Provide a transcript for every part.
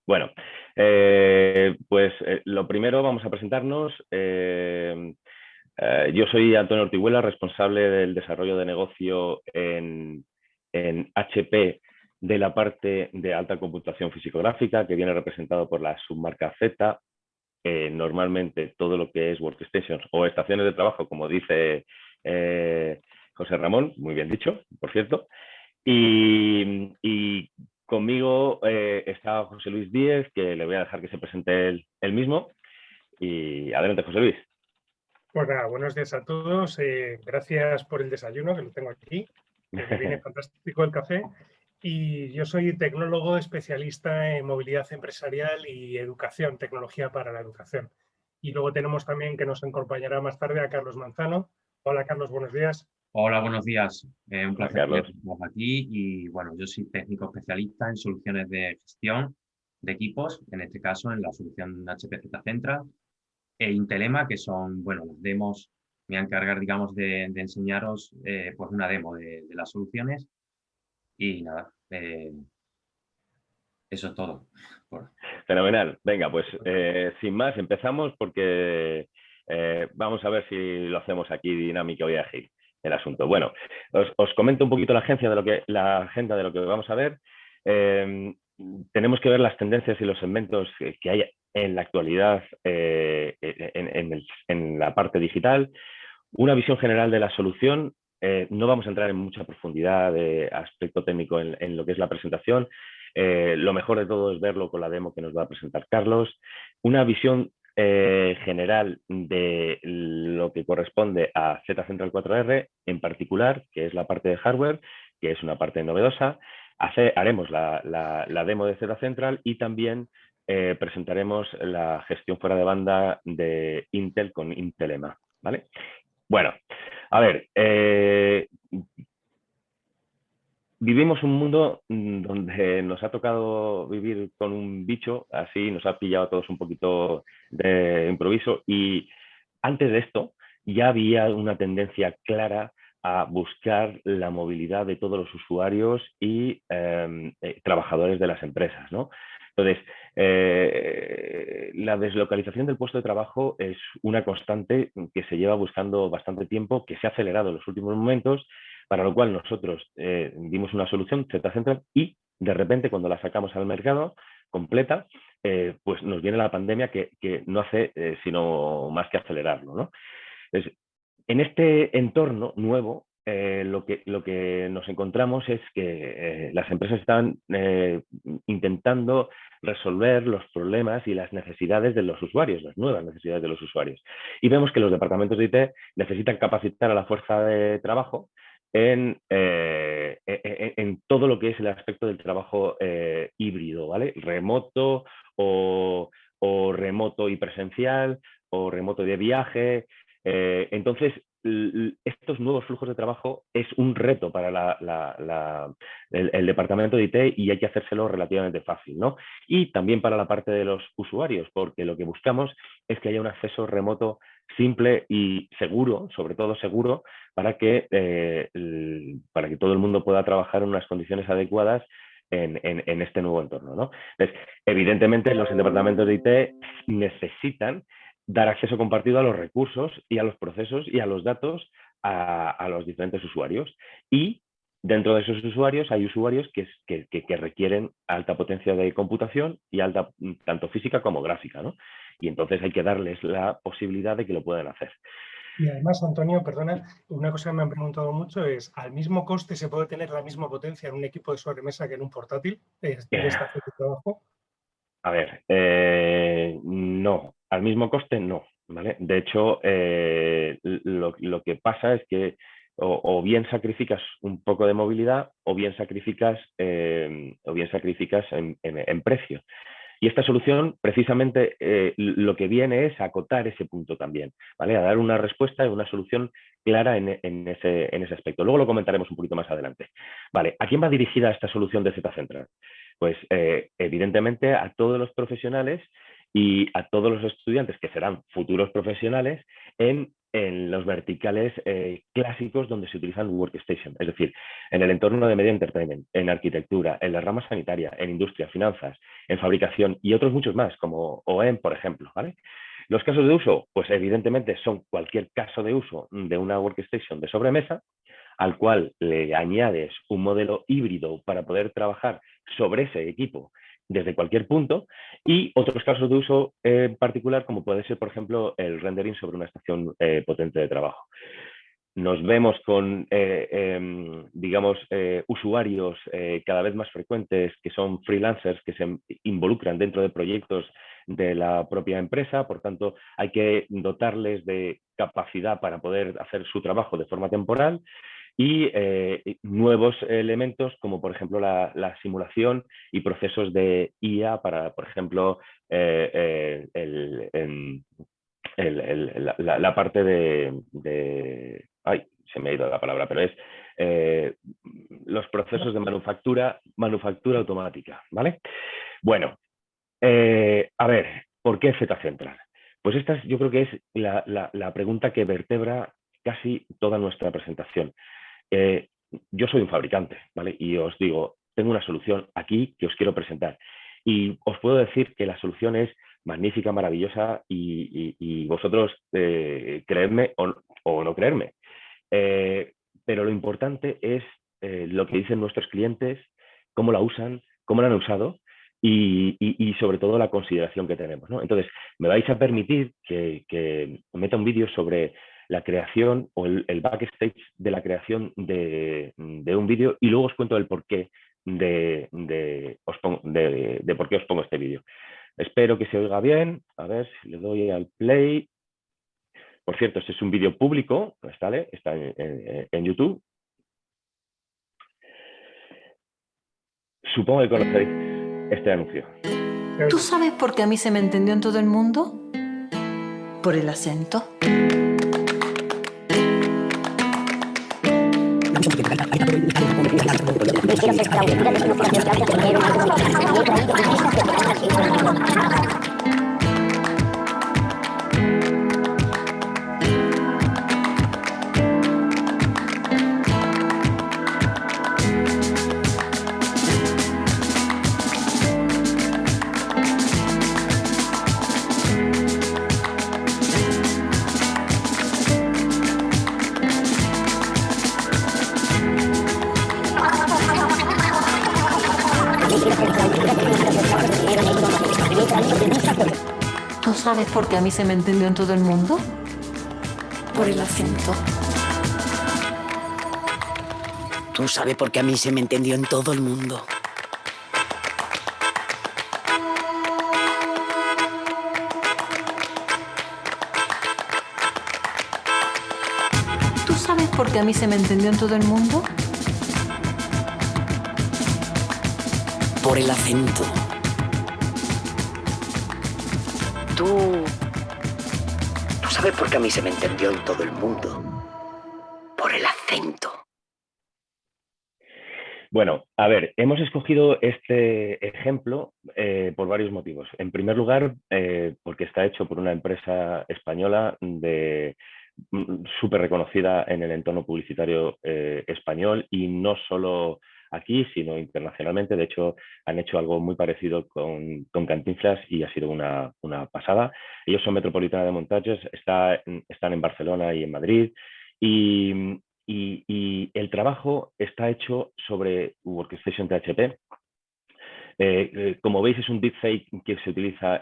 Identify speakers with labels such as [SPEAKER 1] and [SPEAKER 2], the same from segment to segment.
[SPEAKER 1] Bueno, lo primero vamos a presentarnos. Yo soy Antonio Ortiguela, responsable del desarrollo de negocio en HP de la parte de alta computación físico-gráfica, que viene representado por la submarca Z. Normalmente todo lo que es workstations o estaciones de trabajo, como dice José Ramón, muy bien dicho, por cierto. Y conmigo está José Luis Díez, que le voy a dejar que se presente él mismo. Y adelante, José Luis.
[SPEAKER 2] Pues nada, buenos días a todos. Gracias por el desayuno, que lo tengo aquí, que me viene fantástico el café. Y yo soy tecnólogo especialista en movilidad empresarial y educación, tecnología para la educación. Y luego tenemos también, que nos acompañará más tarde, a Carlos Manzano. Hola, Carlos, buenos días.
[SPEAKER 3] Hola, buenos días. Un
[SPEAKER 1] Hola,
[SPEAKER 3] placer
[SPEAKER 1] Carlos.
[SPEAKER 3] tenernos aquí y bueno, yo soy técnico especialista en soluciones de gestión de equipos, en este caso en la solución HP Z Central e Intelema, que son, bueno, las demos. Me voy a encargar, digamos, de enseñaros pues una demo de las soluciones y nada, eso es todo.
[SPEAKER 1] Fenomenal. Venga, pues sin más empezamos porque vamos a ver si lo hacemos aquí dinámico y ágil el asunto. Bueno, os comento un poquito la agenda de lo que vamos a ver. Tenemos que ver las tendencias y los segmentos que hay en la actualidad en la parte digital, una visión general de la solución. No vamos a entrar en mucha profundidad de aspecto técnico en lo que es la presentación. Lo mejor de todo es verlo con la demo que nos va a presentar Carlos. Una visión general de lo que corresponde a Z Central 4R en particular, que es la parte de hardware, que es una parte novedosa. Haremos la demo de Z Central y también presentaremos la gestión fuera de banda de Intel con Intelema, ¿vale? Bueno, a ver, vivimos un mundo donde nos ha tocado vivir con un bicho, así nos ha pillado a todos un poquito de improviso, y antes de esto ya había una tendencia clara a buscar la movilidad de todos los usuarios y trabajadores de las empresas, ¿no? Entonces, la deslocalización del puesto de trabajo es una constante que se lleva buscando bastante tiempo, que se ha acelerado en los últimos momentos, para lo cual nosotros dimos una solución, Z Central, y de repente cuando la sacamos al mercado completa, pues nos viene la pandemia que no hace sino más que acelerarlo, ¿no? Entonces, en este entorno nuevo, lo que nos encontramos es que las empresas están intentando resolver los problemas y las necesidades de los usuarios, las nuevas necesidades de los usuarios. Y vemos que los departamentos de IT necesitan capacitar a la fuerza de trabajo en todo lo que es el aspecto del trabajo híbrido, ¿vale? Remoto o remoto y presencial, o remoto de viaje. Entonces, estos nuevos flujos de trabajo es un reto para el departamento de IT y hay que hacérselo relativamente fácil, ¿no? Y también para la parte de los usuarios, porque lo que buscamos es que haya un acceso remoto simple y seguro, sobre todo seguro, para que todo el mundo pueda trabajar en unas condiciones adecuadas en este nuevo entorno, ¿no? Entonces, evidentemente, los departamentos de IT necesitan dar acceso compartido a los recursos y a los procesos y a los datos a los diferentes usuarios. Y dentro de esos usuarios hay usuarios que requieren alta potencia de computación y alta, tanto física como gráfica, ¿no? Y entonces hay que darles la posibilidad de que lo puedan hacer.
[SPEAKER 2] Y además, Antonio, perdona, una cosa que me han preguntado mucho es, ¿al mismo coste se puede tener la misma potencia en un equipo de sobremesa que en un portátil de estación de trabajo?
[SPEAKER 1] A ver, no, al mismo coste no, ¿vale? De hecho, lo que pasa es que o bien sacrificas un poco de movilidad o bien sacrificas en precio. Y esta solución, precisamente, lo que viene es a acotar ese punto también, ¿vale? A dar una respuesta y una solución clara en ese aspecto. Luego lo comentaremos un poquito más adelante. Vale, ¿a quién va dirigida esta solución de Z Central? Pues, evidentemente, a todos los profesionales y a todos los estudiantes que serán futuros profesionales en los verticales clásicos donde se utilizan workstation, es decir, en el entorno de media entertainment, en arquitectura, en la rama sanitaria, en industria, finanzas, en fabricación y otros muchos más, como OEM, por ejemplo, ¿vale? Los casos de uso, pues evidentemente son cualquier caso de uso de una workstation de sobremesa, al cual le añades un modelo híbrido para poder trabajar sobre ese equipo desde cualquier punto, y otros casos de uso en particular, como puede ser, por ejemplo, el rendering sobre una estación potente de trabajo. Nos vemos con, digamos, usuarios cada vez más frecuentes que son freelancers que se involucran dentro de proyectos de la propia empresa, por tanto, hay que dotarles de capacidad para poder hacer su trabajo de forma temporal, y nuevos elementos como por ejemplo la simulación y procesos de IA para, por ejemplo, la parte ay, se me ha ido la palabra, pero es los procesos de manufactura automática, ¿vale? Bueno, a ver, ¿por qué Z Central? Pues esta yo creo que es la pregunta que vertebra casi toda nuestra presentación. Yo soy un fabricante, ¿vale? Y os digo, tengo una solución aquí que os quiero presentar. Y os puedo decir que la solución es magnífica, maravillosa, y vosotros creedme o no creerme. Pero lo importante es lo que dicen nuestros clientes, cómo la usan, cómo la han usado y sobre todo la consideración que tenemos, ¿no? Entonces, me vais a permitir que meta un vídeo sobre la creación o el backstage de la creación de un vídeo, y luego os cuento el porqué de por qué os pongo este vídeo. Espero que se oiga bien. A ver si le doy al play. Por cierto, este es un vídeo público, ¿vale? Está en YouTube. Supongo que conocéis este anuncio.
[SPEAKER 4] ¿Tú sabes por qué a mí se me entendió en todo el mundo? Por el acento. ¿Tú sabes por qué a mí se me entendió en todo el mundo? Por el acento.
[SPEAKER 5] ¿Tú sabes por qué a mí se me entendió en todo el mundo?
[SPEAKER 4] ¿Tú sabes por qué a mí se me entendió en todo el mundo?
[SPEAKER 5] Por el acento. ¿Tú sabes por qué a mí se me entendió en todo el mundo? Por el acento.
[SPEAKER 1] Bueno, a ver, hemos escogido este ejemplo por varios motivos. En primer lugar, porque está hecho por una empresa española súper reconocida en el entorno publicitario español, y no solo aquí, sino internacionalmente. De hecho, han hecho algo muy parecido con Cantinflas y ha sido una pasada. Ellos son Metropolitana de Montajes, están en Barcelona y en Madrid, y el trabajo está hecho sobre Workstation PHP. Como veis, es un deepfake en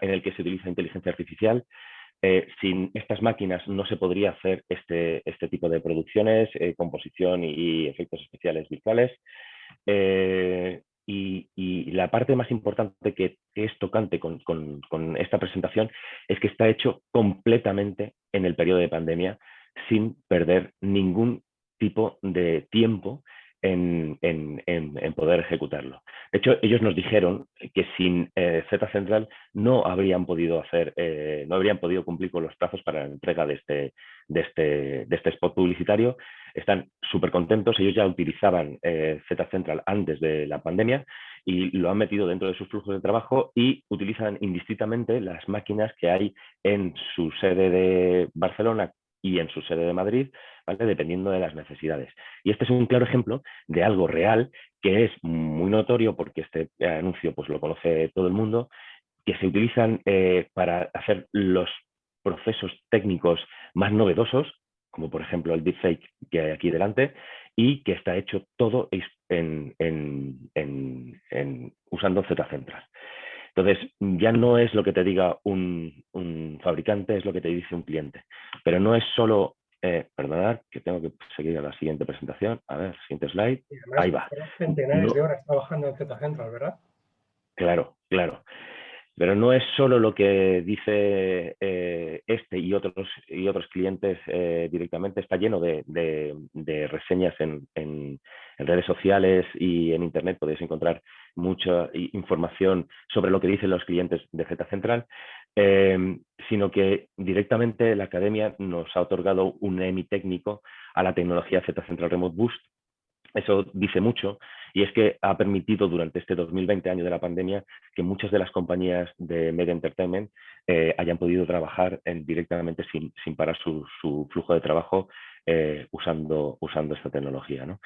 [SPEAKER 1] el que se utiliza inteligencia artificial. Sin estas máquinas no se podría hacer este tipo de producciones, composición y efectos especiales virtuales. Y la parte más importante que es tocante con esta presentación es que está hecho completamente en el periodo de pandemia, sin perder ningún tipo de tiempo en poder ejecutarlo. De hecho, ellos nos dijeron que sin Z Central no habrían podido cumplir con los plazos para la entrega de este spot publicitario, están súper contentos. Ellos ya utilizaban Z-Central antes de la pandemia y lo han metido dentro de sus flujos de trabajo y utilizan indistintamente las máquinas que hay en su sede de Barcelona y en su sede de Madrid, ¿vale? Dependiendo de las necesidades. Y este es un claro ejemplo de algo real que es muy notorio, porque este anuncio pues, lo conoce todo el mundo, que se utilizan para hacer los procesos técnicos más novedosos, como por ejemplo el deepfake que hay aquí delante, y que está hecho todo usando Z-Central. Entonces, ya no es lo que te diga un fabricante, es lo que te dice un cliente. Pero no es solo, perdonad, que tengo que seguir a la siguiente presentación. A ver, siguiente slide.
[SPEAKER 2] Y además,
[SPEAKER 1] Ahí va.
[SPEAKER 2] centenares de horas trabajando en Z-Central, ¿verdad?
[SPEAKER 1] Claro, claro. Pero no es solo lo que dice este y otros clientes directamente. Está lleno de reseñas en redes sociales y en Internet. Podéis encontrar mucha información sobre lo que dicen los clientes de Z-Central, sino que directamente la academia nos ha otorgado un Emmy técnico a la tecnología Z-Central Remote Boost. Eso dice mucho, y es que ha permitido durante este 2020, año de la pandemia, que muchas de las compañías de Media Entertainment hayan podido trabajar directamente sin parar su flujo de trabajo usando esta tecnología, ¿no?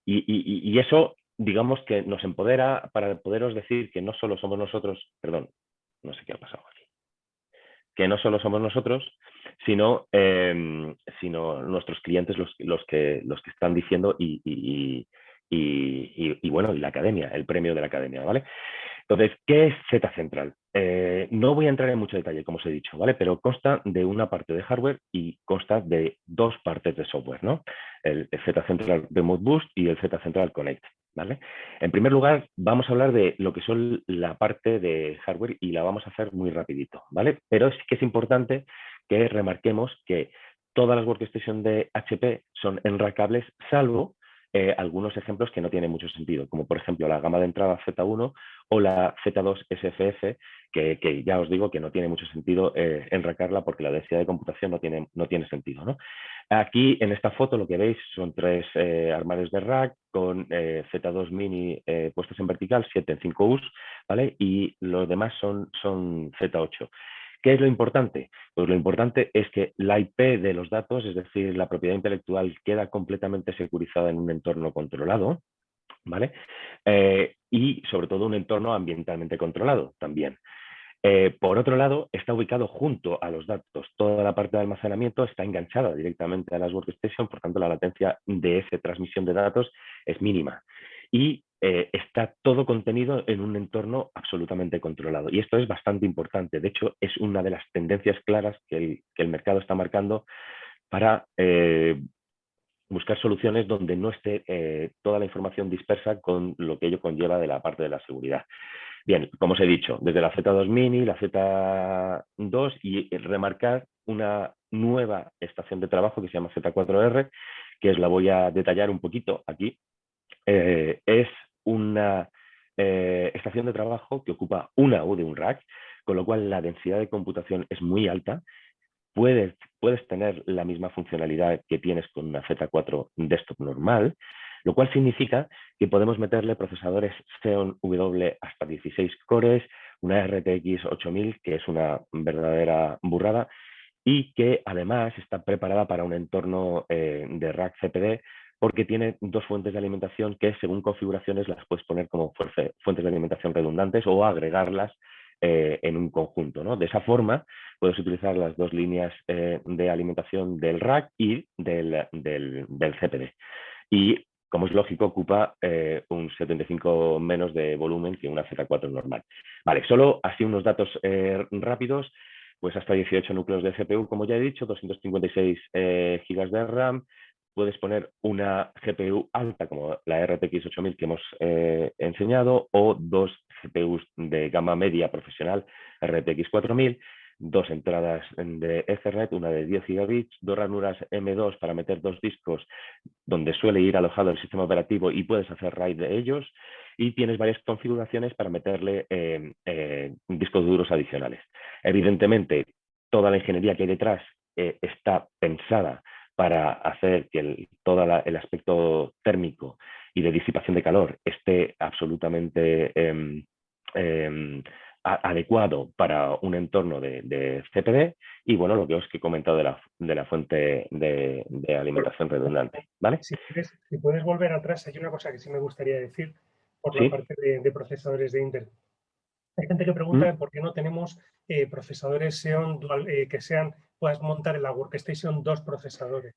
[SPEAKER 1] Y eso, digamos que nos empodera para poderos decir que no solo somos nosotros, perdón, no sé qué ha pasado aquí, que no solo somos nosotros, sino nuestros clientes los que están diciendo y bueno, y la academia, el premio de la academia, ¿vale? Entonces, ¿qué es Z-Central? No voy a entrar en mucho detalle, como os he dicho, ¿vale? Pero consta de una parte de hardware y consta de dos partes de software, ¿no? El Z-Central Remote Boost y el Z-Central Connect, ¿vale? En primer lugar, vamos a hablar de lo que son la parte de hardware y la vamos a hacer muy rapidito, ¿vale? Pero sí que es importante que remarquemos que todas las workstations de HP son enrackables, salvo algunos ejemplos que no tienen mucho sentido, como por ejemplo la gama de entrada Z1 o la Z2 SFF, que ya os digo que no tiene mucho sentido enracarla porque la densidad de computación no tiene sentido, ¿no? Aquí en esta foto lo que veis son tres armarios de rack con Z2 mini puestos en vertical, 7 en 5 U's, ¿vale? Y los demás son Z8. ¿Qué es lo importante? Pues lo importante es que la IP de los datos, es decir, la propiedad intelectual, queda completamente securizada en un entorno controlado, ¿vale? Y sobre todo un entorno ambientalmente controlado también. Por otro lado, está ubicado junto a los datos. Toda la parte de almacenamiento está enganchada directamente a las workstations, por tanto la latencia de esa transmisión de datos es mínima. Y está todo contenido en un entorno absolutamente controlado. Y esto es bastante importante. De hecho, es una de las tendencias claras que el mercado está marcando para buscar soluciones donde no esté toda la información dispersa con lo que ello conlleva de la parte de la seguridad. Bien, como os he dicho, desde la Z2 Mini, la Z2 y remarcar una nueva estación de trabajo que se llama Z4R, que os la voy a detallar un poquito aquí. Es una estación de trabajo que ocupa una U de un rack, con lo cual la densidad de computación es muy alta. Puedes tener la misma funcionalidad que tienes con una Z4 desktop normal, lo cual significa que podemos meterle procesadores Xeon W hasta 16 cores, una RTX 8000, que es una verdadera burrada, y que además está preparada para un entorno de rack CPD, porque tiene dos fuentes de alimentación que según configuraciones las puedes poner como fuentes de alimentación redundantes o agregarlas en un conjunto, ¿no? De esa forma puedes utilizar las dos líneas de alimentación del rack y del CPD. Y como es lógico, ocupa un 75 menos de volumen que una Z4 normal. Vale, solo así unos datos rápidos, pues hasta 18 núcleos de CPU, como ya he dicho, 256 GB de RAM. Puedes poner una GPU alta como la RTX 8000 que hemos enseñado, o dos GPUs de gama media profesional RTX 4000, dos entradas de Ethernet, una de 10 gigabits, dos ranuras M2 para meter dos discos donde suele ir alojado el sistema operativo y puedes hacer RAID de ellos, y tienes varias configuraciones para meterle discos duros adicionales. Evidentemente, toda la ingeniería que hay detrás está pensada para hacer que todo el aspecto térmico y de disipación de calor esté absolutamente adecuado para un entorno de CPD, y bueno, lo que os he comentado de la fuente de alimentación redundante, ¿vale?
[SPEAKER 2] Si puedes volver atrás, hay una cosa que sí me gustaría decir por la
[SPEAKER 1] ¿Sí?
[SPEAKER 2] parte de procesadores de Intel. Hay gente que pregunta por qué no tenemos procesadores Xeon dual, puedas montar en la Workstation 2 procesadores,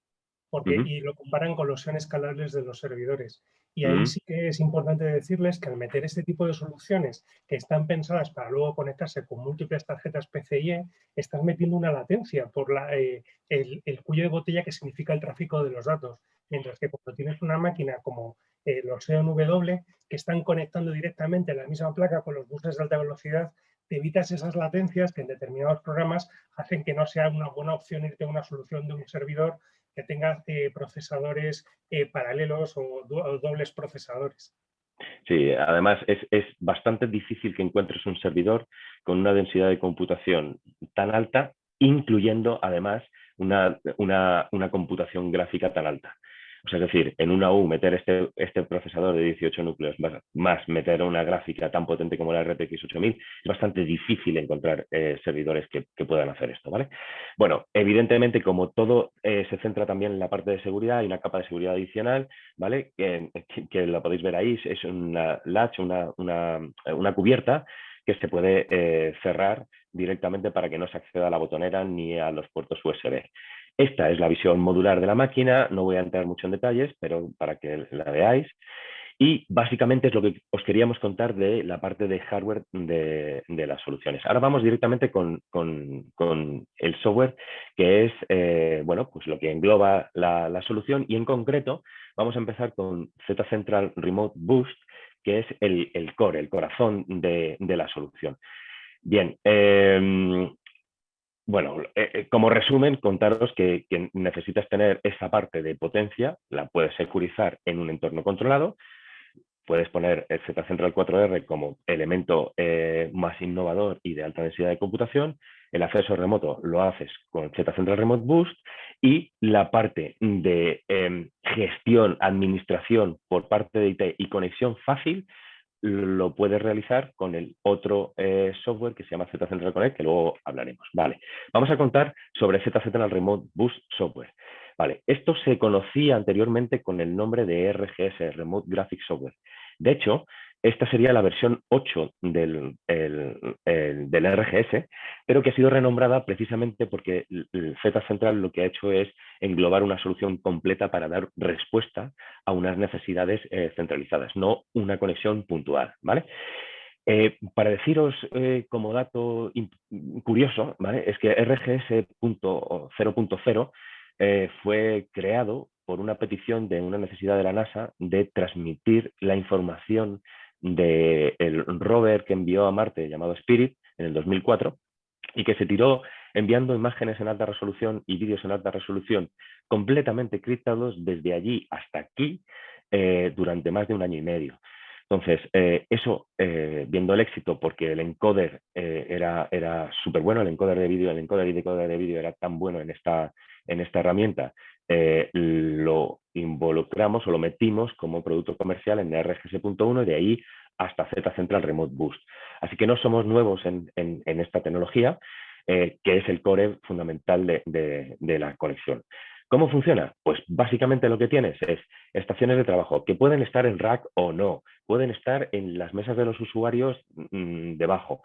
[SPEAKER 2] y lo comparan con los Xeon escalables de los servidores. Y ahí sí que es importante decirles que al meter este tipo de soluciones que están pensadas para luego conectarse con múltiples tarjetas PCIe, estás metiendo una latencia por el cuello de botella que significa el tráfico de los datos. Mientras que cuando tienes una máquina como los Xeon W, que están conectando directamente la misma placa con los buses de alta velocidad, te evitas esas latencias que en determinados programas hacen que no sea una buena opción irte a una solución de un servidor que tenga procesadores paralelos o dobles procesadores.
[SPEAKER 1] Sí, además es bastante difícil que encuentres un servidor con una densidad de computación tan alta, incluyendo además una computación gráfica tan alta. O sea, es decir, en una U meter este procesador de 18 núcleos más meter una gráfica tan potente como la RTX 8000, es bastante difícil encontrar servidores que puedan hacer esto, ¿vale? Bueno, evidentemente, como todo se centra también en la parte de seguridad, hay una capa de seguridad adicional, ¿vale? Que la podéis ver ahí, es una latch, una cubierta que se puede cerrar directamente para que no se acceda a la botonera ni a los puertos USB. Esta es la visión modular de la máquina, no voy a entrar mucho en detalles, pero para que la veáis. Y básicamente es lo que os queríamos contar de la parte de hardware de las soluciones. Ahora vamos directamente con el software, que es bueno, pues lo que engloba la solución, y en concreto vamos a empezar con Z-Central Remote Boost, que es el core, el corazón de la solución. Bien, bueno, como resumen, contaros que necesitas tener esa parte de potencia, la puedes securizar en un entorno controlado, puedes poner el Z-Central 4R como elemento más innovador y de alta densidad de computación, el acceso remoto lo haces con Z-Central Remote Boost, y la parte de gestión, administración por parte de IT y conexión fácil lo puedes realizar con el otro software que se llama Z-Central Connect, que luego hablaremos. Vale, vamos a contar sobre Z-Central Remote Boost Software. Vale, esto se conocía anteriormente con el nombre de RGS, Remote Graphics Software. De hecho, esta sería la versión 8 del RGS, pero que ha sido renombrada precisamente porque el Z-Central lo que ha hecho es englobar una solución completa para dar respuesta a unas necesidades centralizadas, no una conexión puntual, ¿vale? Para deciros como dato curioso, ¿vale? Es que RGS 0.0 fue creado por una petición de una necesidad de la NASA de transmitir la información del rover que envió a Marte llamado Spirit en el 2004, y que se tiró enviando imágenes en alta resolución y vídeos en alta resolución completamente criptados desde allí hasta aquí durante más de 1 año y medio. Entonces, eso, viendo el éxito, porque el encoder era súper bueno, el encoder de vídeo, el encoder y decoder de vídeo era tan bueno en esta herramienta, lo involucramos o lo metimos como producto comercial en RGS.1, y de ahí hasta Z-Central Remote Boost. Así que no somos nuevos en esta tecnología, que es el core fundamental de la conexión. ¿Cómo funciona? Pues básicamente lo que tienes es estaciones de trabajo que pueden estar en rack o no, pueden estar en las mesas de los usuarios debajo.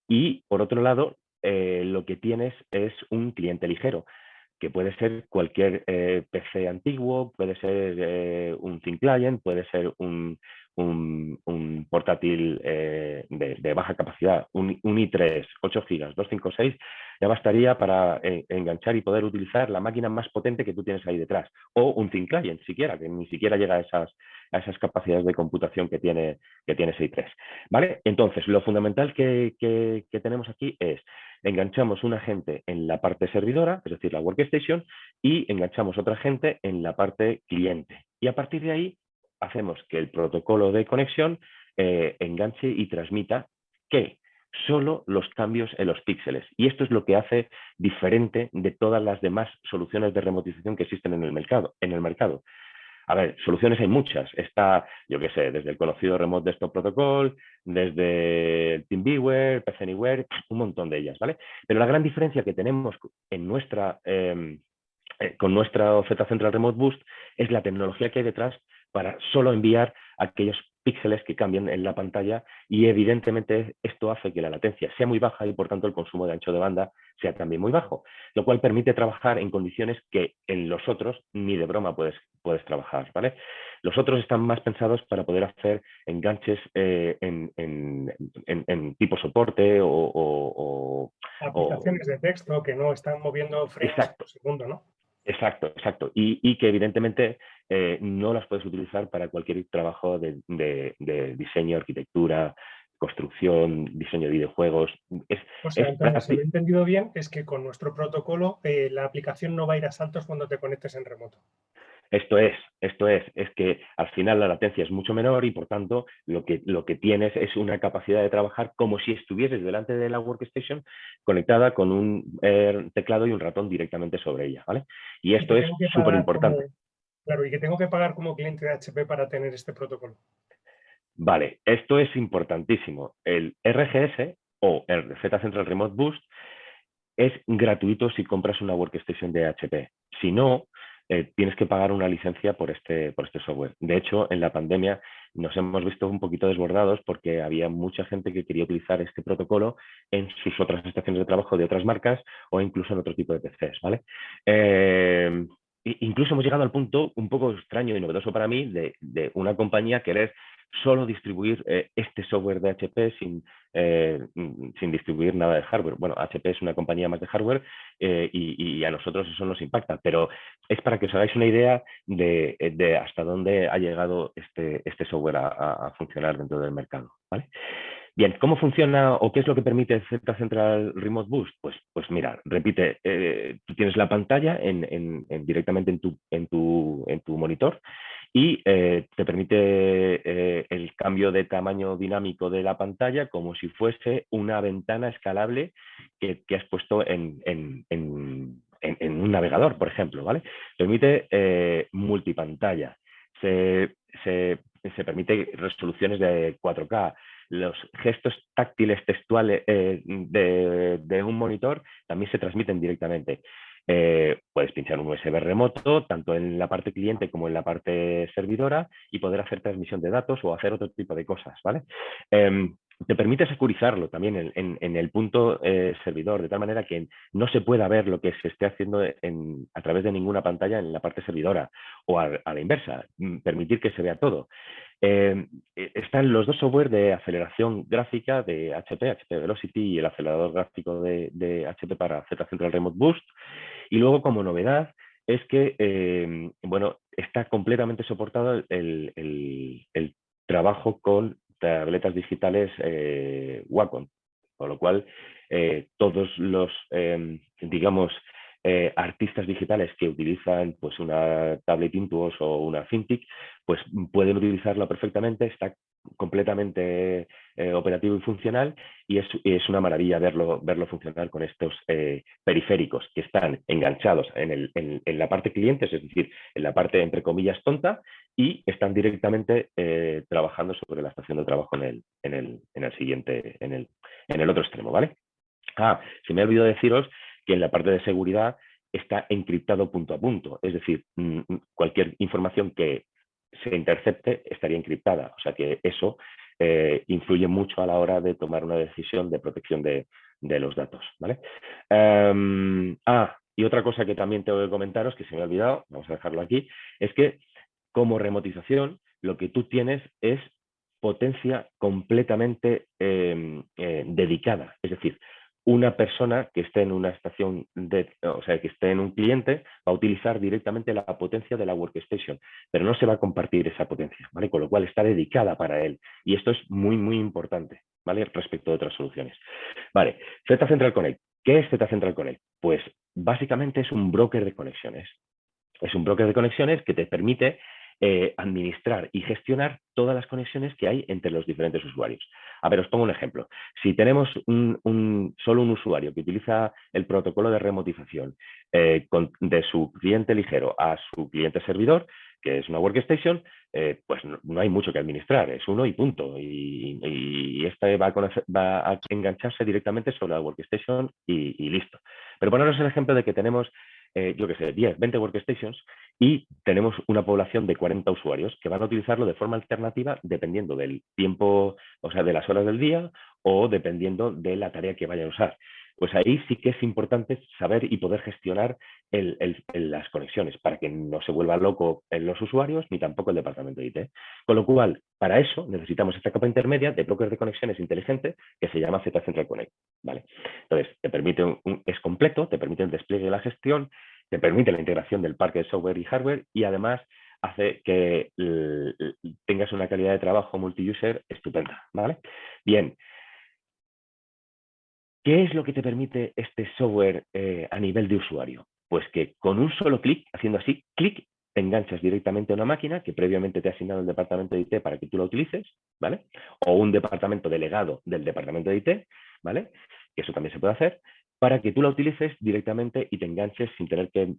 [SPEAKER 1] Y por otro lado, lo que tienes es un cliente ligero, que puede ser cualquier PC antiguo, puede ser un thin client, puede ser un portátil de baja capacidad, un i3, 8 GB, 256, ya bastaría para enganchar y poder utilizar la máquina más potente que tú tienes ahí detrás, o un thin client siquiera, que ni siquiera llega a esas capacidades de computación que tiene ese i3. ¿Vale? Entonces, lo fundamental que tenemos aquí es: enganchamos una gente en la parte servidora, es decir, la workstation, y enganchamos otra gente en la parte cliente. Y a partir de ahí hacemos que el protocolo de conexión enganche y transmita que solo los cambios en los píxeles. Y esto es lo que hace diferente de todas las demás soluciones de remotización que existen en el mercado. A ver, soluciones hay muchas. Está, yo qué sé, desde el conocido Remote Desktop Protocol, desde el TeamViewer, PC Anywhere, un montón de ellas, ¿vale? Pero la gran diferencia que tenemos en con nuestra Z-Central Remote Boost es la tecnología que hay detrás para solo enviar aquellos píxeles que cambian en la pantalla, y evidentemente esto hace que la latencia sea muy baja y por tanto el consumo de ancho de banda sea también muy bajo, lo cual permite trabajar en condiciones que en los otros ni de broma puedes trabajar, ¿vale? Los otros están más pensados para poder hacer enganches en tipo soporte
[SPEAKER 2] Aplicaciones de texto que no están moviendo frames por segundo, ¿no?
[SPEAKER 1] Exacto. Y que evidentemente no las puedes utilizar para cualquier trabajo de diseño, arquitectura, construcción, diseño de videojuegos.
[SPEAKER 2] O sea, entonces, si lo he entendido bien, es que con nuestro protocolo la aplicación no va a ir a saltos cuando te conectes en remoto.
[SPEAKER 1] Esto es que al final la latencia es mucho menor y por tanto lo que tienes es una capacidad de trabajar como si estuvieses delante de la workstation conectada con un teclado y un ratón directamente sobre ella, ¿vale? Y esto es súper importante.
[SPEAKER 2] Claro, y que tengo que pagar como cliente de HP para tener este protocolo.
[SPEAKER 1] Vale, esto es importantísimo. El RGS o el Z-Central Remote Boost es gratuito si compras una workstation de HP. Si no, tienes que pagar una licencia por este software. De hecho, en la pandemia nos hemos visto un poquito desbordados porque había mucha gente que quería utilizar este protocolo en sus otras estaciones de trabajo de otras marcas o incluso en otro tipo de PCs, ¿vale? Incluso hemos llegado al punto un poco extraño y novedoso para mí de una compañía querer solo distribuir este software de HP sin distribuir nada de hardware. Bueno, HP es una compañía más de hardware y a nosotros eso nos impacta, pero es para que os hagáis una idea de hasta dónde ha llegado este software a funcionar dentro del mercado, ¿vale? Bien, ¿cómo funciona o qué es lo que permite Z-Central Remote Boost? Pues mira, repite, tú tienes la pantalla directamente en tu monitor y te permite el cambio de tamaño dinámico de la pantalla como si fuese una ventana escalable que has puesto en un navegador, por ejemplo, ¿vale? Permite multipantalla, se permite resoluciones de 4K, los gestos táctiles textuales de un monitor también se transmiten directamente. Puedes pinchar un USB remoto, tanto en la parte cliente como en la parte servidora, y poder hacer transmisión de datos o hacer otro tipo de cosas, ¿vale? Te permite securizarlo también en el punto servidor, de tal manera que no se pueda ver lo que se esté haciendo a través de ninguna pantalla en la parte servidora, o a la inversa, permitir que se vea todo. Están los dos software de aceleración gráfica de HP Velocity y el acelerador gráfico de HP para Z-Central Remote Boost. Y luego, como novedad, es que bueno, está completamente soportado el trabajo con tabletas digitales Wacom, con lo cual todos los, digamos, artistas digitales que utilizan pues una tablet Intuos o una Cintiq, pues pueden utilizarlo perfectamente, está completamente operativo y funcional, y es una maravilla verlo funcionar con estos periféricos que están enganchados en la parte clientes, es decir, en la parte entre comillas tonta, y están directamente trabajando sobre la estación de trabajo en el otro extremo, ¿vale? Se me ha olvidado deciros que en la parte de seguridad está encriptado punto a punto, es decir, cualquier información que se intercepte estaría encriptada, o sea que eso influye mucho a la hora de tomar una decisión de protección de los datos, ¿vale? Y otra cosa que también tengo que comentaros, que se me ha olvidado, vamos a dejarlo aquí, es que como remotización lo que tú tienes es potencia completamente dedicada, es decir, una persona que esté en una estación, o sea, que esté en un cliente, va a utilizar directamente la potencia de la workstation, pero no se va a compartir esa potencia, ¿vale? Con lo cual está dedicada para él. Y esto es muy, muy importante, ¿vale? Respecto a otras soluciones. Vale, Z-Central Connect. ¿Qué es Z-Central Connect? Pues básicamente es un broker de conexiones. Es un broker de conexiones que te permite administrar y gestionar todas las conexiones que hay entre los diferentes usuarios. A ver, os pongo un ejemplo. Si tenemos solo un usuario que utiliza el protocolo de remotización de su cliente ligero a su cliente servidor, que es una workstation, pues no hay mucho que administrar, es uno y punto. Y este va a engancharse directamente sobre la workstation y listo. Pero poneros el ejemplo de que tenemos, yo qué sé, 10, 20 workstations y tenemos una población de 40 usuarios que van a utilizarlo de forma alternativa dependiendo del tiempo, o sea, de las horas del día o dependiendo de la tarea que vayan a usar. Pues ahí sí que es importante saber y poder gestionar las conexiones para que no se vuelva loco en los usuarios ni tampoco el departamento de IT. Con lo cual, para eso necesitamos esta capa intermedia de bloques de conexiones inteligente que se llama Z-Central Connect. ¿Vale? Entonces, te permite es completo, te permite el despliegue de la gestión, te permite la integración del parque de software y hardware y además hace que tengas una calidad de trabajo multi-user estupenda. ¿Vale? Bien. ¿Qué es lo que te permite este software a nivel de usuario? Pues que con un solo clic, haciendo así, clic, te enganchas directamente a una máquina que previamente te ha asignado el departamento de IT para que tú la utilices, ¿vale? O un departamento delegado del departamento de IT, ¿vale? Que eso también se puede hacer, para que tú la utilices directamente y te enganches sin tener que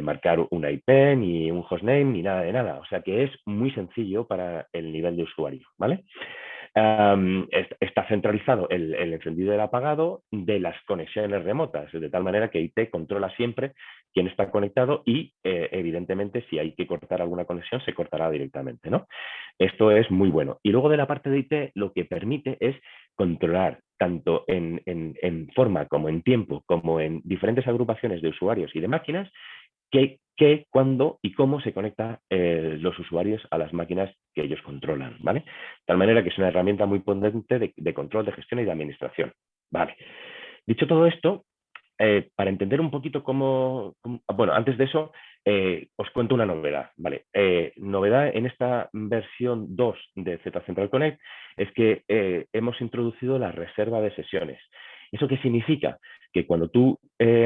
[SPEAKER 1] marcar una IP, ni un hostname, ni nada de nada. O sea que es muy sencillo para el nivel de usuario, ¿vale? Está centralizado el encendido y el apagado de las conexiones remotas, de tal manera que IT controla siempre quién está conectado y, evidentemente, si hay que cortar alguna conexión, se cortará directamente, ¿no? Esto es muy bueno. Y luego de la parte de IT, lo que permite es controlar tanto en forma como en tiempo, como en diferentes agrupaciones de usuarios y de máquinas, qué, cuándo y cómo se conectan los usuarios a las máquinas que ellos controlan, ¿vale? De tal manera que es una herramienta muy potente de control, de gestión y de administración, ¿vale? Dicho todo esto, para entender un poquito bueno, antes de eso, os cuento una novedad, ¿vale? Novedad en esta versión 2 de Z-Central Connect es que hemos introducido la reserva de sesiones. ¿Eso qué significa? Que cuando tú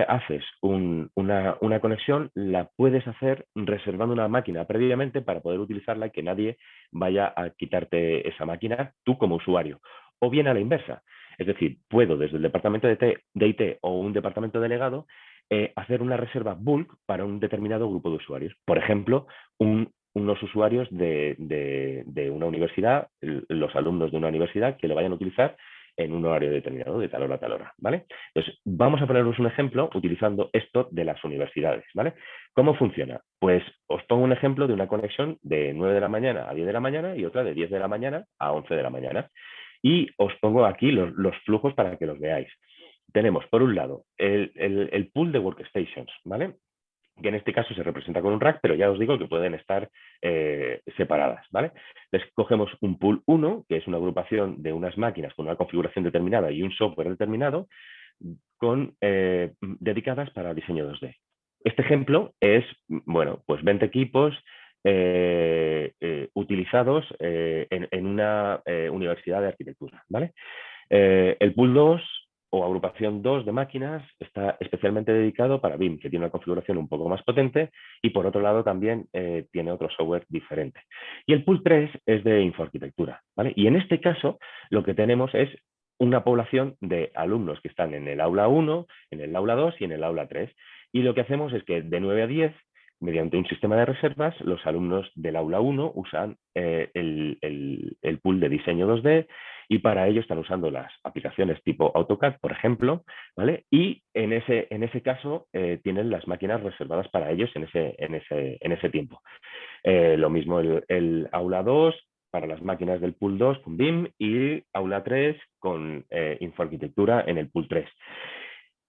[SPEAKER 1] haces una conexión, la puedes hacer reservando una máquina previamente para poder utilizarla y que nadie vaya a quitarte esa máquina, tú como usuario. O bien a la inversa. Es decir, puedo desde el departamento de IT o un departamento delegado hacer una reserva bulk para un determinado grupo de usuarios. Por ejemplo, unos usuarios de una universidad, los alumnos de una universidad que lo vayan a utilizar en un horario determinado, de tal hora a tal hora, ¿vale? Entonces, vamos a ponernos un ejemplo utilizando esto de las universidades, ¿vale? ¿Cómo funciona? Pues os pongo un ejemplo de una conexión de 9 de la mañana a 10 de la mañana y otra de 10 de la mañana a 11 de la mañana. Y os pongo aquí los flujos para que los veáis. Tenemos, por un lado, el pool de workstations, ¿vale? Que en este caso se representa con un rack, pero ya os digo que pueden estar separadas, ¿vale? Les cogemos un pool 1, que es una agrupación de unas máquinas con una configuración determinada y un software determinado, dedicadas para diseño 2D. Este ejemplo es, bueno, pues 20 equipos utilizados en una universidad de arquitectura, ¿vale? El pool 2 o agrupación 2 de máquinas está especialmente dedicado para BIM, que tiene una configuración un poco más potente y por otro lado también tiene otro software diferente. Y el pool 3 es de infoarquitectura, ¿vale? Y en este caso lo que tenemos es una población de alumnos que están en el aula 1, en el aula 2 y en el aula 3. Y lo que hacemos es que de 9 a 10, mediante un sistema de reservas, los alumnos del aula 1 usan el pool de diseño 2D y para ello están usando las aplicaciones tipo AutoCAD, por ejemplo, ¿vale? Y en ese caso tienen las máquinas reservadas para ellos en ese tiempo. Lo mismo el aula 2 para las máquinas del pool 2 con BIM y aula 3 con infoarquitectura en el pool 3.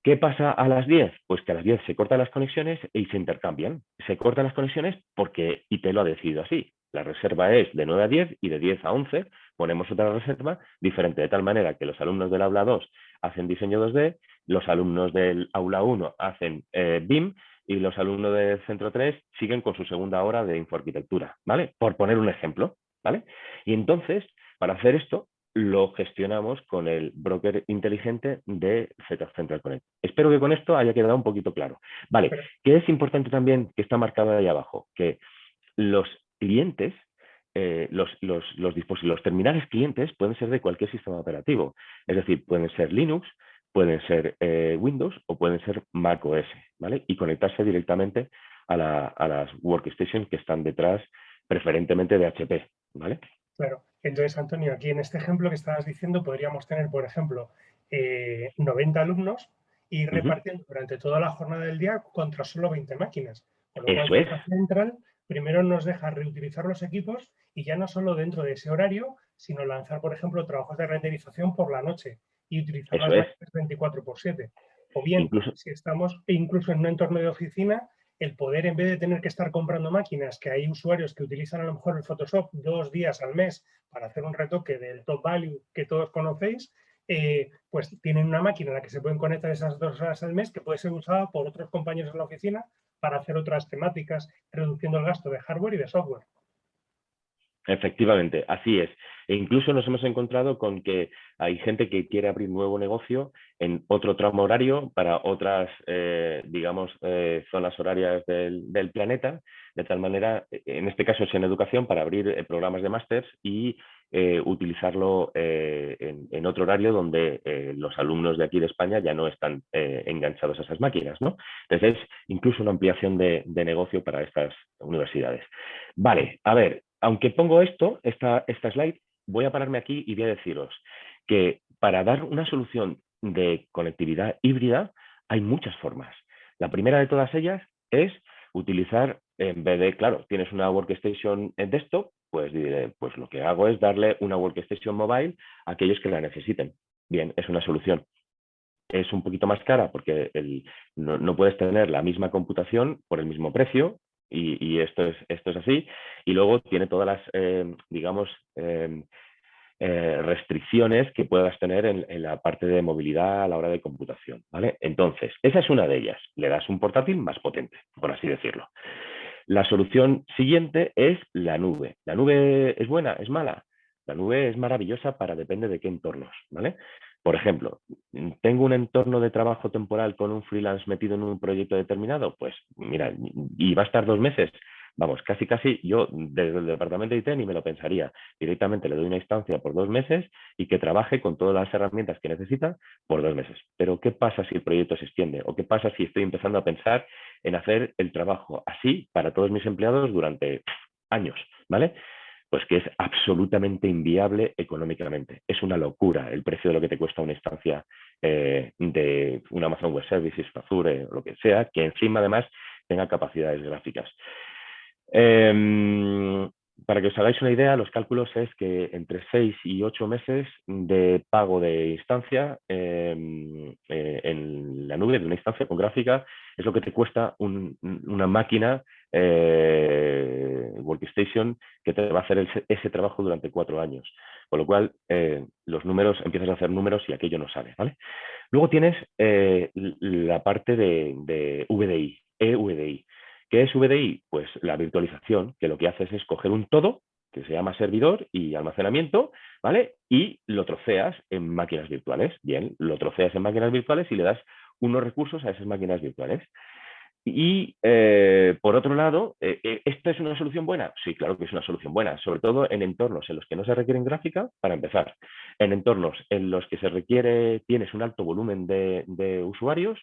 [SPEAKER 1] ¿Qué pasa a las 10? Pues que a las 10 se cortan las conexiones y se intercambian. Se cortan las conexiones porque IT lo ha decidido así. La reserva es de 9 a 10 y de 10 a 11 ponemos otra reserva diferente, de tal manera que los alumnos del aula 2 hacen diseño 2D, los alumnos del aula 1 hacen BIM y los alumnos del centro 3 siguen con su segunda hora de infoarquitectura, ¿vale? Por poner un ejemplo, ¿vale? Y entonces, para hacer esto, lo gestionamos con el broker inteligente de Z-Central Connect. Espero que con esto haya quedado un poquito claro. Vale, ¿qué es importante también que está marcado ahí abajo? Que los clientes, los terminales clientes pueden ser de cualquier sistema operativo. Es decir, pueden ser Linux, pueden ser Windows o pueden ser macOS, ¿vale? Y conectarse directamente a las workstations que están detrás, preferentemente de HP, ¿vale?
[SPEAKER 2] Claro. Entonces, Antonio, aquí en este ejemplo que estabas diciendo, podríamos tener, por ejemplo, 90 alumnos y ir repartiendo durante toda la jornada del día contra solo 20 máquinas. Con lo cual,
[SPEAKER 1] Eso es.
[SPEAKER 2] Central primero nos deja reutilizar los equipos y ya no solo dentro de ese horario, sino lanzar, por ejemplo, trabajos de renderización por la noche y utilizar las
[SPEAKER 1] Eso es.
[SPEAKER 2] máquinas 24/7. O bien,
[SPEAKER 1] Incluso,
[SPEAKER 2] si estamos incluso en un entorno de oficina, el poder, en vez de tener que estar comprando máquinas, que hay usuarios que utilizan a lo mejor el Photoshop 2 días al mes para hacer un retoque del top value que todos conocéis, pues tienen una máquina a la que se pueden conectar esas 2 horas al mes que puede ser usada por otros compañeros en la oficina para hacer otras temáticas, reduciendo el gasto de hardware y de software.
[SPEAKER 1] efectivamente, así es. E incluso nos hemos encontrado con que hay gente que quiere abrir nuevo negocio en otro tramo horario para otras, digamos, zonas horarias del planeta, de tal manera, en este caso es en educación, para abrir programas de másters y utilizarlo en otro horario donde los alumnos de aquí de España ya no están enganchados a esas máquinas, ¿no? Entonces, es incluso una ampliación de negocio para estas universidades. Vale, a ver, aunque pongo esta slide, voy a pararme aquí y voy a deciros que para dar una solución de conectividad híbrida hay muchas formas. La primera de todas ellas es utilizar, en vez de, claro, tienes una workstation en desktop, pues lo que hago es darle una workstation mobile a aquellos que la necesiten. Bien, es una solución. Es un poquito más cara porque no puedes tener la misma computación por el mismo precio, y esto es así. Y luego tiene todas las, digamos, restricciones que puedas tener en la parte de movilidad a la hora de computación, ¿vale? Entonces, esa es una de ellas. Le das un portátil más potente, por así decirlo. La solución siguiente es la nube. ¿La nube es buena? ¿Es mala? La nube es maravillosa depende de qué entornos, ¿vale? Por ejemplo, ¿tengo un entorno de trabajo temporal con un freelance metido en un proyecto determinado? Pues mira, y va a estar 2 meses. Vamos, casi yo desde el departamento de IT ni me lo pensaría. Directamente le doy una instancia por 2 meses y que trabaje con todas las herramientas que necesita por 2 meses. Pero ¿qué pasa si el proyecto se extiende? ¿O qué pasa si estoy empezando a pensar en hacer el trabajo así para todos mis empleados durante años, ¿vale? Pues que es absolutamente inviable económicamente. Es una locura el precio de lo que te cuesta una instancia de un Amazon Web Services, Azure o lo que sea, que encima además tenga capacidades gráficas. Para que os hagáis una idea, los cálculos es que entre 6 y 8 meses de pago de instancia en la nube, de una instancia con gráfica, es lo que te cuesta una máquina workstation que te va a hacer ese trabajo durante 4 años. Con lo cual, los números, empiezas a hacer números y aquello no sale, ¿vale? Luego tienes la parte de VDI, EVDI. ¿Qué es VDI? Pues la virtualización, que lo que haces es coger un todo, que se llama servidor y almacenamiento, ¿vale? Y lo troceas en máquinas virtuales. Bien, lo troceas en máquinas virtuales y le das unos recursos a esas máquinas virtuales. Y por otro lado, ¿esta es una solución buena? Sí, claro que es una solución buena, sobre todo en entornos en los que no se requieren gráfica, para empezar. En entornos en los que tienes un alto volumen de usuarios,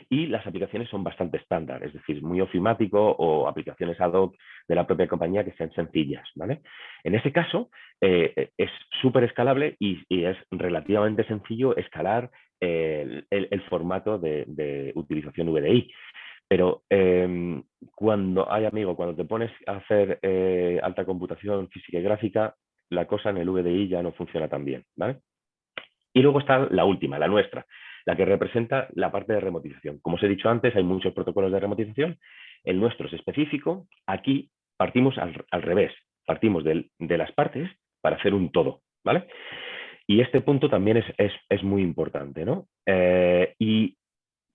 [SPEAKER 1] y las aplicaciones son bastante estándar, es decir, muy ofimático o aplicaciones ad hoc de la propia compañía que sean sencillas, ¿vale? En ese caso, es súper escalable y es relativamente sencillo escalar el formato de utilización VDI. Pero cuando te pones a hacer alta computación física y gráfica, la cosa en el VDI ya no funciona tan bien, ¿vale? Y luego está la última, la nuestra, la que representa la parte de remotización. Como os he dicho antes, hay muchos protocolos de remotización. El nuestro es específico. Aquí partimos al revés. Partimos de las partes para hacer un todo, ¿vale? Y este punto también es muy importante, ¿no? Y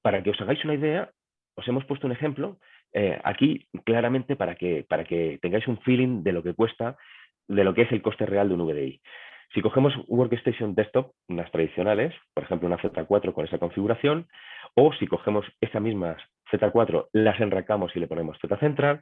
[SPEAKER 1] para que os hagáis una idea, os hemos puesto un ejemplo aquí claramente para que tengáis un feeling de lo que cuesta, de lo que es el coste real de un VDI. Si cogemos Workstation Desktop, unas tradicionales, por ejemplo una Z4 con esa configuración, o si cogemos esa misma Z4, las enracamos y le ponemos Z Central,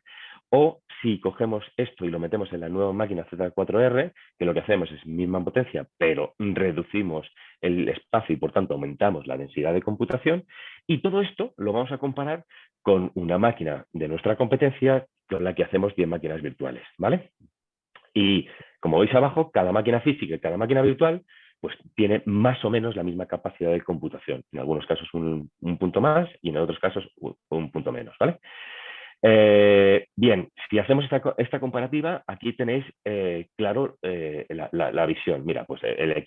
[SPEAKER 1] O si cogemos esto y lo metemos en la nueva máquina Z4R, que lo que hacemos es misma potencia, pero reducimos el espacio y por tanto aumentamos la densidad de computación. Y todo esto lo vamos a comparar con una máquina de nuestra competencia con la que hacemos 10 máquinas virtuales, ¿vale? Y como veis abajo, cada máquina física y cada máquina virtual pues tiene más o menos la misma capacidad de computación. En algunos casos un punto más y en otros casos un punto menos, ¿vale? Bien, si hacemos esta comparativa, aquí tenéis claro la visión. Mira, pues el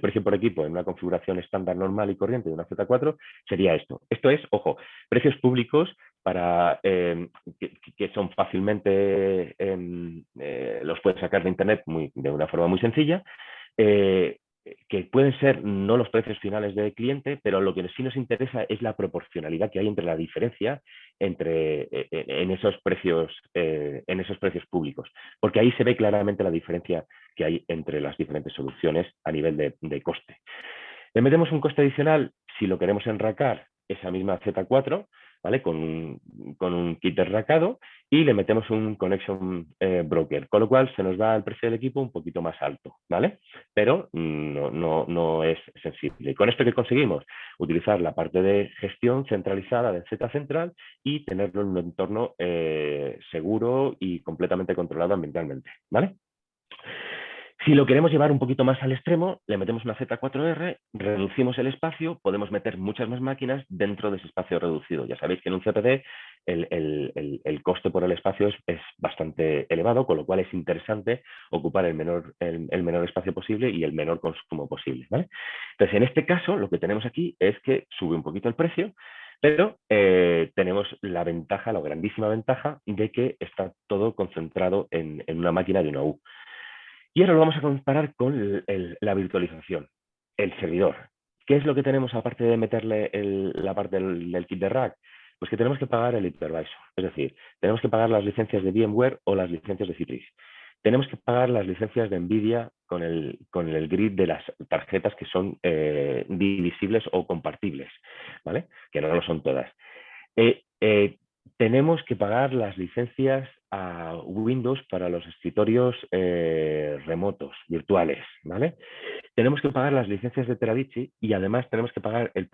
[SPEAKER 1] precio por equipo en una configuración estándar normal y corriente de una Z4 sería esto. Esto es, ojo, precios públicos para que son fácilmente, los puedes sacar de internet de una forma muy sencilla. Que pueden ser no los precios finales del cliente, pero lo que sí nos interesa es la proporcionalidad que hay entre la diferencia en esos precios públicos, porque ahí se ve claramente la diferencia que hay entre las diferentes soluciones a nivel de coste. Le metemos un coste adicional si lo queremos enracar, esa misma Z4, ¿vale? Con un kit de enracado, y le metemos un connection broker, con lo cual se nos va el precio del equipo un poquito más alto, ¿vale? Pero no es sensible. ¿Y con esto qué conseguimos? Utilizar la parte de gestión centralizada de Z Central y tenerlo en un entorno seguro y completamente controlado ambientalmente, ¿vale? Si lo queremos llevar un poquito más al extremo, le metemos una Z4R, reducimos el espacio, podemos meter muchas más máquinas dentro de ese espacio reducido. Ya sabéis que en un CPD el coste por el espacio es bastante elevado, con lo cual es interesante ocupar el menor espacio posible y el menor consumo posible, ¿vale? Entonces, en este caso, lo que tenemos aquí es que sube un poquito el precio, pero tenemos la ventaja, la grandísima ventaja de que está todo concentrado en una máquina de una U. Y ahora lo vamos a comparar con la virtualización, el servidor. ¿Qué es lo que tenemos aparte de meterle la parte del kit de rack? Pues que tenemos que pagar el hypervisor, es decir, tenemos que pagar las licencias de VMware o las licencias de Citrix. Tenemos que pagar las licencias de NVIDIA con el grid de las tarjetas que son divisibles o compartibles, ¿vale? Que no lo son todas. Tenemos que pagar las licencias a Windows para los escritorios remotos, virtuales, ¿vale? Tenemos que pagar las licencias de Teradici y además tenemos que pagar el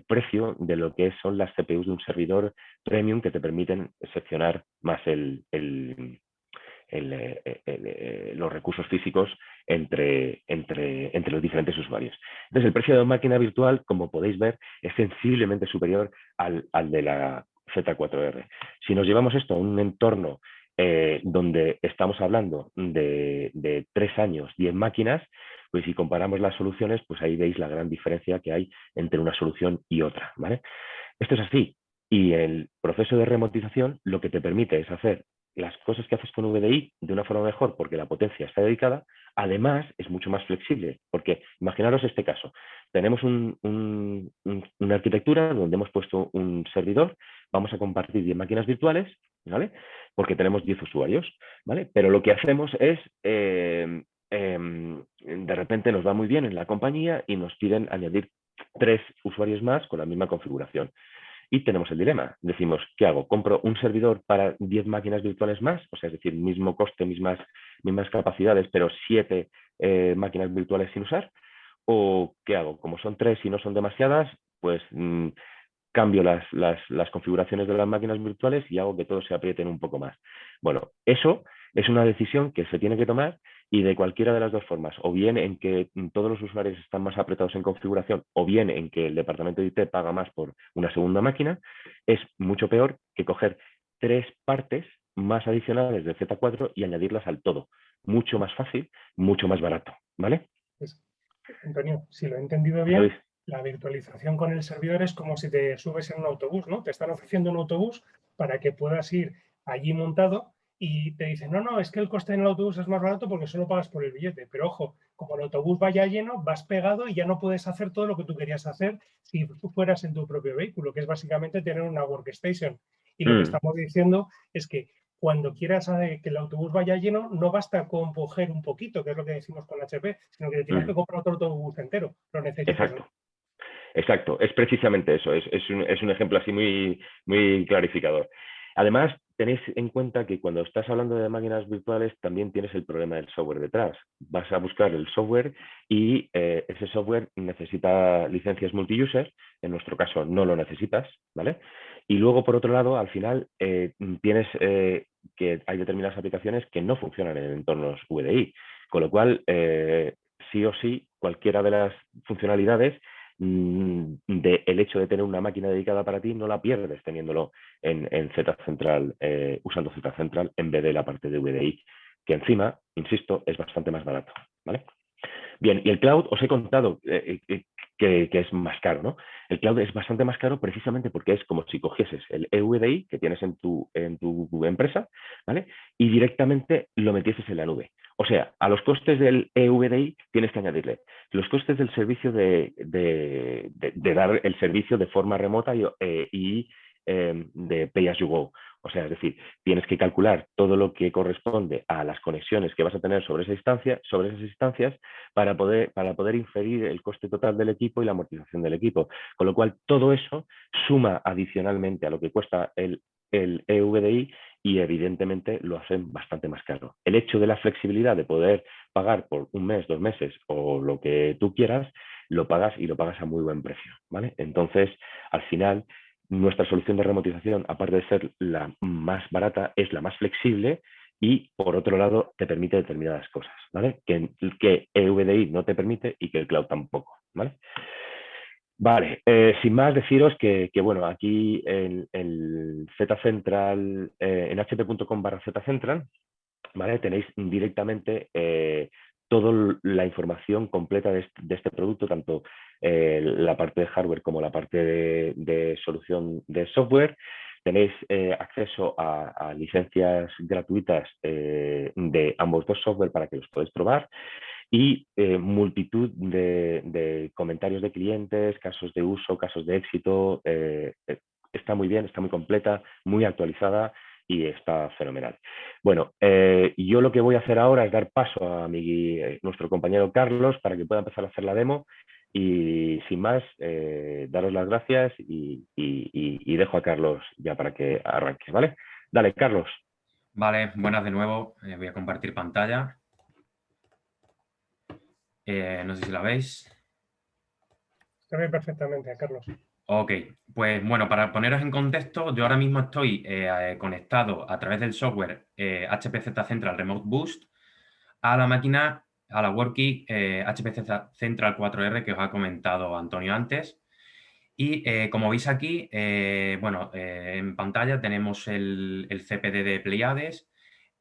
[SPEAKER 1] precio de lo que son las CPUs de un servidor premium que te permiten seccionar más los recursos físicos entre los diferentes usuarios. Entonces, el precio de una máquina virtual, como podéis ver, es sensiblemente superior al de la Z4R. Si nos llevamos esto a un entorno donde estamos hablando de 3 años, 10 máquinas, pues si comparamos las soluciones, pues ahí veis la gran diferencia que hay entre una solución y otra, ¿vale? Esto es así. Y el proceso de remotización lo que te permite es hacer las cosas que haces con VDI de una forma mejor porque la potencia está dedicada. Además, es mucho más flexible, porque imaginaros este caso. Tenemos una arquitectura donde hemos puesto un servidor, vamos a compartir 10 máquinas virtuales, ¿vale? Porque tenemos 10 usuarios, ¿vale? Pero lo que hacemos es, de repente nos va muy bien en la compañía y nos piden añadir 3 usuarios más con la misma configuración. Y tenemos el dilema. Decimos, ¿qué hago? ¿Compro un servidor para 10 máquinas virtuales más? O sea, es decir, mismo coste, mismas capacidades, pero 7 máquinas virtuales sin usar. ¿O qué hago? Como son 3 y no son demasiadas, pues cambio las configuraciones de las máquinas virtuales y hago que todos se aprieten un poco más. Bueno, eso es una decisión que se tiene que tomar y de cualquiera de las dos formas, o bien en que todos los usuarios están más apretados en configuración, o bien en que el departamento de IT paga más por una segunda máquina, es mucho peor que coger 3 partes más adicionales de Z4 y añadirlas al todo. Mucho más fácil, mucho más barato, ¿vale?
[SPEAKER 2] Pues, Antonio, si lo he entendido bien, la virtualización con el servidor es como si te subes en un autobús, ¿no? Te están ofreciendo un autobús para que puedas ir allí montado y te dicen, no, es que el coste en el autobús es más barato porque solo pagas por el billete. Pero ojo, como el autobús vaya lleno, vas pegado y ya no puedes hacer todo lo que tú querías hacer si tú fueras en tu propio vehículo, que es básicamente tener una workstation. Y lo que estamos diciendo es que cuando quieras que el autobús vaya lleno, no basta con coger un poquito, que es lo que decimos con HP, sino que tienes que comprar otro autobús entero. Lo necesitas.
[SPEAKER 1] Exacto, es precisamente eso, es un ejemplo así muy, muy clarificador. Además, tenéis en cuenta que cuando estás hablando de máquinas virtuales también tienes el problema del software detrás. Vas a buscar el software y ese software necesita licencias multiuser, en nuestro caso no lo necesitas, ¿vale? Y luego, por otro lado, al final tienes que hay determinadas aplicaciones que no funcionan en entornos VDI, con lo cual, sí o sí, cualquiera de las funcionalidades el hecho de tener una máquina dedicada para ti no la pierdes teniéndolo en Z Central, usando Z Central en vez de la parte de VDI, que encima, insisto, es bastante más barato, ¿vale? Bien, y el cloud, os he contado que es más caro, ¿no? El cloud es bastante más caro precisamente porque es como si cogieses el EVDI que tienes en tu empresa, ¿vale? Y directamente lo metieses en la nube. O sea, a los costes del EVDI tienes que añadirle los costes del servicio de dar el servicio de forma remota y de pay as you go. O sea, es decir, tienes que calcular todo lo que corresponde a las conexiones que vas a tener sobre esas instancias para poder inferir el coste total del equipo y la amortización del equipo. Con lo cual, todo eso suma adicionalmente a lo que cuesta el EVDI y evidentemente lo hacen bastante más caro. El hecho de la flexibilidad de poder pagar por un mes, 2 meses o lo que tú quieras, lo pagas y lo pagas a muy buen precio, ¿vale? Entonces, al final, nuestra solución de remotización, aparte de ser la más barata, es la más flexible y, por otro lado, te permite determinadas cosas, ¿vale? Que EVDI no te permite y que el cloud tampoco, ¿vale? Vale, sin más deciros que bueno, aquí en Z-Central, en hp.com/Z-Central, ¿vale? Tenéis directamente toda la información completa de este producto, tanto la parte de hardware como la parte de solución de software. Tenéis acceso a licencias gratuitas de ambos dos software para que los podáis probar y multitud de comentarios de clientes, casos de uso, casos de éxito. Está muy bien, está muy completa, muy actualizada y está fenomenal. Bueno, yo lo que voy a hacer ahora es dar paso a nuestro compañero Carlos para que pueda empezar a hacer la demo y sin más, daros las gracias y dejo a Carlos ya para que arranque, ¿vale? Dale, Carlos.
[SPEAKER 3] Vale, buenas de nuevo. Voy a compartir pantalla. No sé si la veis.
[SPEAKER 2] Se ve perfectamente, Carlos.
[SPEAKER 3] Ok, pues bueno, para poneros en contexto, yo ahora mismo estoy conectado a través del software HP Z Central Remote Boost a la máquina, a la WorkKey HP Z Central 4R que os ha comentado Antonio antes. Y como veis aquí, bueno, en pantalla tenemos el CPD de Pleiades,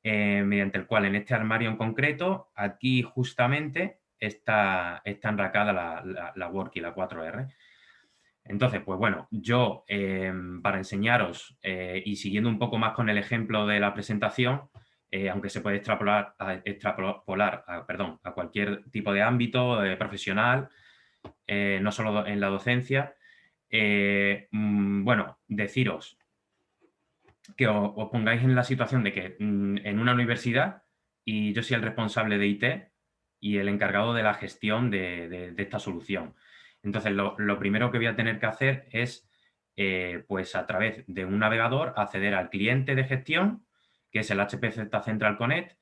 [SPEAKER 3] mediante el cual en este armario en concreto, aquí justamente está enracada la WorkKey, la 4R. Entonces, pues bueno, yo para enseñaros y siguiendo un poco más con el ejemplo de la presentación, aunque se puede extrapolar a cualquier tipo de ámbito profesional, no solo en la docencia, bueno, deciros que os pongáis en la situación de que en una universidad y yo soy el responsable de IT y el encargado de la gestión de esta solución. Entonces, lo primero que voy a tener que hacer es, pues a través de un navegador, acceder al cliente de gestión, que es el HP Z Central Connect,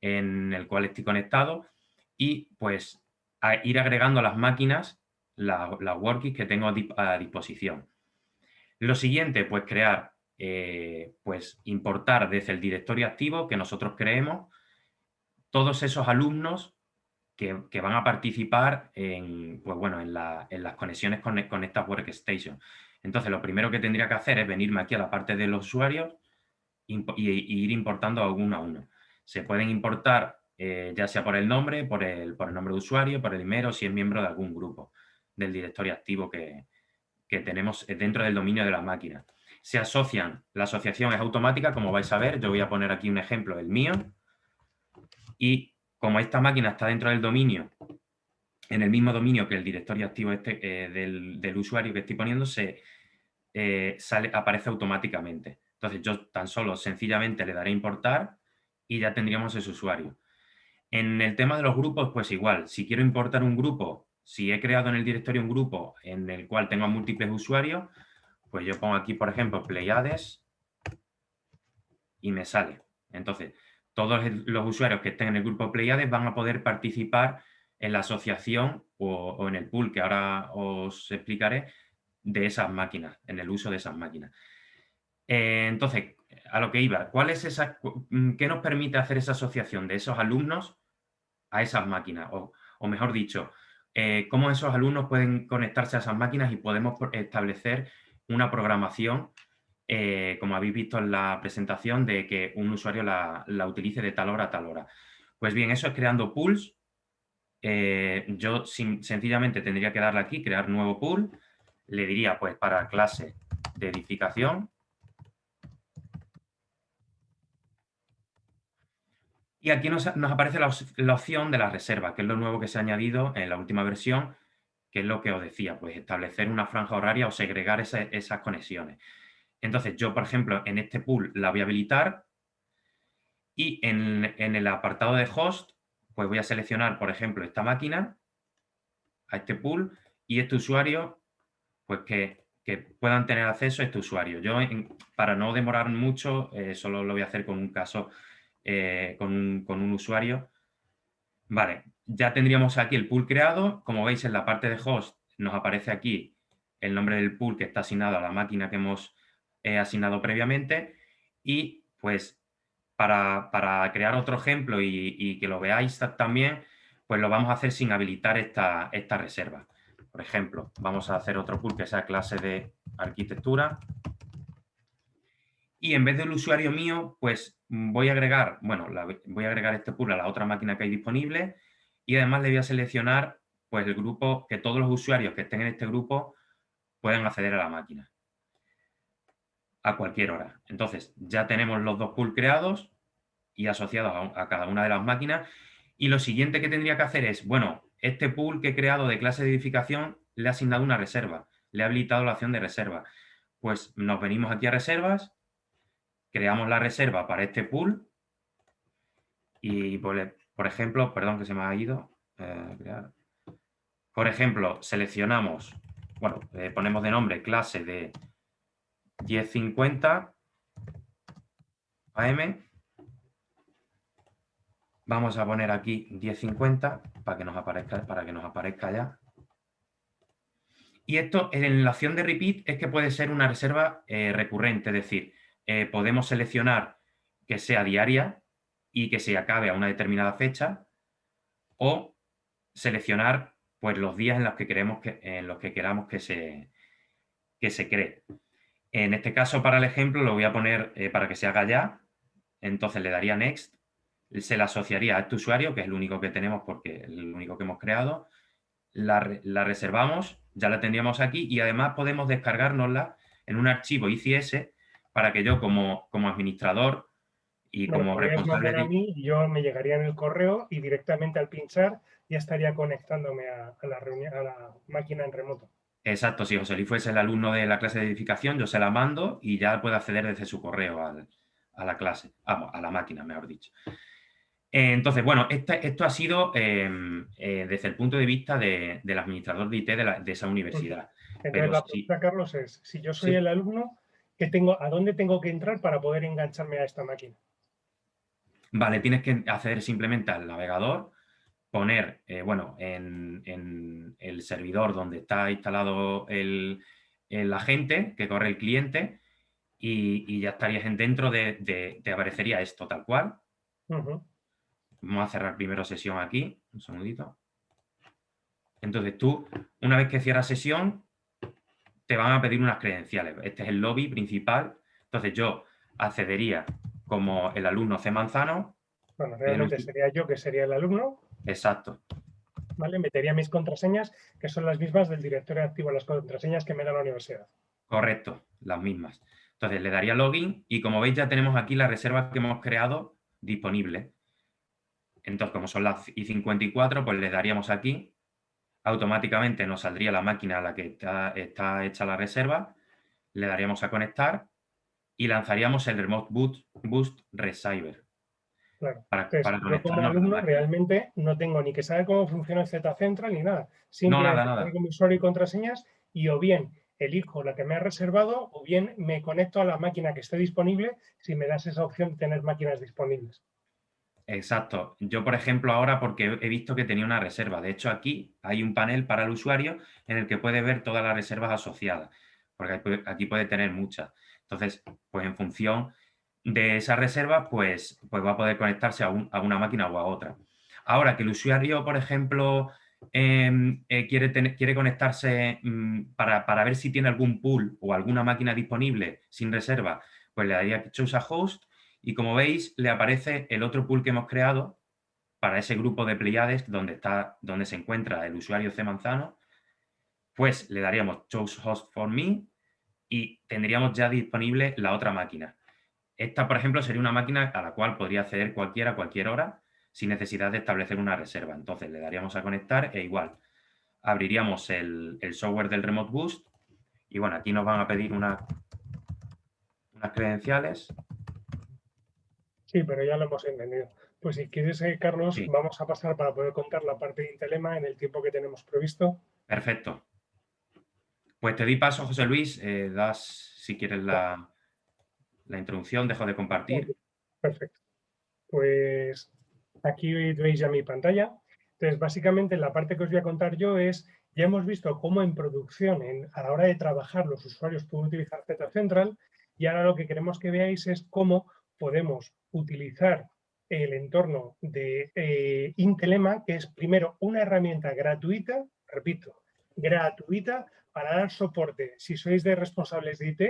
[SPEAKER 3] en el cual estoy conectado, y pues ir agregando las máquinas, las WorkKeys que tengo a disposición. Lo siguiente, pues crear, pues importar desde el directorio activo que nosotros creemos todos esos alumnos que van a participar en, pues bueno, en las conexiones con estas workstations. Entonces, lo primero que tendría que hacer es venirme aquí a la parte de los usuarios y ir importando uno a uno. Se pueden importar ya sea por el nombre, por el nombre de usuario, por el email o si es miembro de algún grupo del directorio activo que tenemos dentro del dominio de la máquina. Se asocian, la asociación es automática, como vais a ver. Yo voy a poner aquí un ejemplo, el mío, y como esta máquina está dentro del dominio, en el mismo dominio que el directorio activo del usuario que estoy poniendo, aparece automáticamente. Entonces yo tan solo sencillamente le daré importar y ya tendríamos ese usuario. En el tema de los grupos, pues igual, si quiero importar un grupo, si he creado en el directorio un grupo en el cual tengo múltiples usuarios, pues yo pongo aquí, por ejemplo, Pleiades y me sale. Entonces, todos los usuarios que estén en el grupo Pleiades van a poder participar en la asociación o en el pool, que ahora os explicaré, de esas máquinas, en el uso de esas máquinas. Entonces, a lo que iba, ¿qué nos permite hacer esa asociación de esos alumnos a esas máquinas? O mejor dicho, ¿cómo esos alumnos pueden conectarse a esas máquinas y podemos establecer una programación, como habéis visto en la presentación, de que un usuario la utilice de tal hora a tal hora? Pues bien, eso es creando pools. Yo sencillamente tendría que darle aquí, crear nuevo pool. Le diría, pues, para clase de edificación. Y aquí nos aparece la opción de la reserva, que es lo nuevo que se ha añadido en la última versión, que es lo que os decía, pues establecer una franja horaria o segregar esas conexiones. Entonces, yo, por ejemplo, en este pool la voy a habilitar y en el apartado de host, pues voy a seleccionar, por ejemplo, esta máquina, a este pool, y este usuario, pues que puedan tener acceso a este usuario. Yo, para no demorar mucho, solo lo voy a hacer con un caso, con un usuario. Vale, ya tendríamos aquí el pool creado. Como veis, en la parte de host nos aparece aquí el nombre del pool que está asignado a la máquina que hemos asignado previamente. Y pues para crear otro ejemplo y que lo veáis también, pues lo vamos a hacer sin habilitar esta reserva. Por ejemplo, vamos a hacer otro pool que sea clase de arquitectura. Y en vez del usuario mío, pues voy a agregar, bueno, voy a agregar este pool a la otra máquina que hay disponible y además le voy a seleccionar pues el grupo, que todos los usuarios que estén en este grupo puedan acceder a la máquina a cualquier hora. Entonces, ya tenemos los dos pools creados y asociados a cada una de las máquinas. Y lo siguiente que tendría que hacer es, bueno, este pool que he creado de clase de edificación le he asignado una reserva, le he habilitado la opción de reserva. Pues nos venimos aquí a reservas, creamos la reserva para este pool y, por ejemplo, perdón que se me ha ido, crear. Por ejemplo, seleccionamos, bueno, ponemos de nombre clase de 10:50 AM. Vamos a poner aquí 10:50 para que nos aparezca ya. Y esto, en la opción de repeat, es que puede ser una reserva recurrente, es decir, podemos seleccionar que sea diaria y que se acabe a una determinada fecha, o seleccionar pues los días en los que queramos que se cree. En este caso, para el ejemplo, lo voy a poner para que se haga ya. Entonces le daría Next, se la asociaría a este usuario, que es el único que tenemos porque es el único que hemos creado. La reservamos, ya la tendríamos aquí y además podemos descargárnosla en un archivo ICS para que yo como administrador y como responsable
[SPEAKER 2] a mí, yo me llegaría en el correo y directamente al pinchar ya estaría conectándome a la reunión, a la máquina en remoto.
[SPEAKER 3] Exacto, si José Luis fuese el alumno de la clase de edificación, yo se la mando y ya puede acceder desde su correo a la clase, vamos, a la máquina, mejor dicho. Entonces, bueno, esto ha sido desde el punto de vista del administrador de IT de esa universidad.
[SPEAKER 2] Entonces,
[SPEAKER 3] pero
[SPEAKER 2] la pregunta, Carlos, es, si yo soy el alumno, ¿a dónde tengo que entrar para poder engancharme a esta máquina?
[SPEAKER 3] Vale, tienes que acceder simplemente al navegador, poner, bueno, en el servidor donde está instalado el agente que corre el cliente y ya estarías dentro te aparecería esto tal cual. Vamos a cerrar primero sesión aquí, un segundito. Entonces tú, una vez que cierras sesión, te van a pedir unas credenciales. Este es el lobby principal. Entonces yo accedería como el alumno C. Manzano.
[SPEAKER 2] Bueno, realmente sería yo que sería el alumno.
[SPEAKER 3] Exacto.
[SPEAKER 2] ¿Vale? Metería mis contraseñas, que son las mismas del directorio activo, las contraseñas que me da la universidad.
[SPEAKER 3] Correcto, las mismas. Entonces le daría login y como veis ya tenemos aquí la reserva que hemos creado disponible. Entonces, como son las I54, pues le daríamos aquí. Automáticamente nos saldría la máquina a la que está hecha la reserva. Le daríamos a conectar y lanzaríamos el Remote Boost Receiver.
[SPEAKER 2] Claro. Entonces, yo como alumno realmente no tengo ni que saber cómo funciona el Z Central ni nada. Simplemente tengo mi usuario y contraseñas y o bien elijo la que me ha reservado o bien me conecto a la máquina que esté disponible si me das esa opción de tener máquinas disponibles.
[SPEAKER 3] Exacto. Yo, por ejemplo, ahora porque he visto que tenía una reserva. De hecho, aquí hay un panel para el usuario en el que puede ver todas las reservas asociadas, porque aquí puede tener muchas. Entonces, pues en función de esas reservas, pues va a poder conectarse a una máquina o a otra. Ahora que el usuario, por ejemplo, quiere conectarse para ver si tiene algún pool o alguna máquina disponible sin reserva, pues le daría Choose a Host. Y como veis, le aparece el otro pool que hemos creado para ese grupo de Pleiades donde se encuentra el usuario C. Manzano. Pues le daríamos Choose Host for Me y tendríamos ya disponible la otra máquina. Esta, por ejemplo, sería una máquina a la cual podría acceder cualquiera a cualquier hora sin necesidad de establecer una reserva. Entonces le daríamos a conectar e igual abriríamos el software del Remote Boost y bueno, aquí nos van a pedir unas credenciales.
[SPEAKER 2] Sí, pero ya lo hemos entendido. Pues si quieres, Carlos,
[SPEAKER 3] Sí.
[SPEAKER 2] vamos a pasar para poder contar la parte de Intelema en el tiempo que tenemos previsto.
[SPEAKER 3] Perfecto. Pues te doy paso, José Luis. Das, si quieres, la introducción. Dejo de compartir.
[SPEAKER 2] Perfecto. Pues aquí veis ya mi pantalla. Entonces, básicamente, la parte que os voy a contar yo es, ya hemos visto cómo en producción, a la hora de trabajar, los usuarios pueden utilizar Z-Central, y ahora lo que queremos que veáis es cómo podemos utilizar el entorno de Intelema, que es primero una herramienta gratuita, repito, gratuita, para dar soporte, si sois de responsables de IT,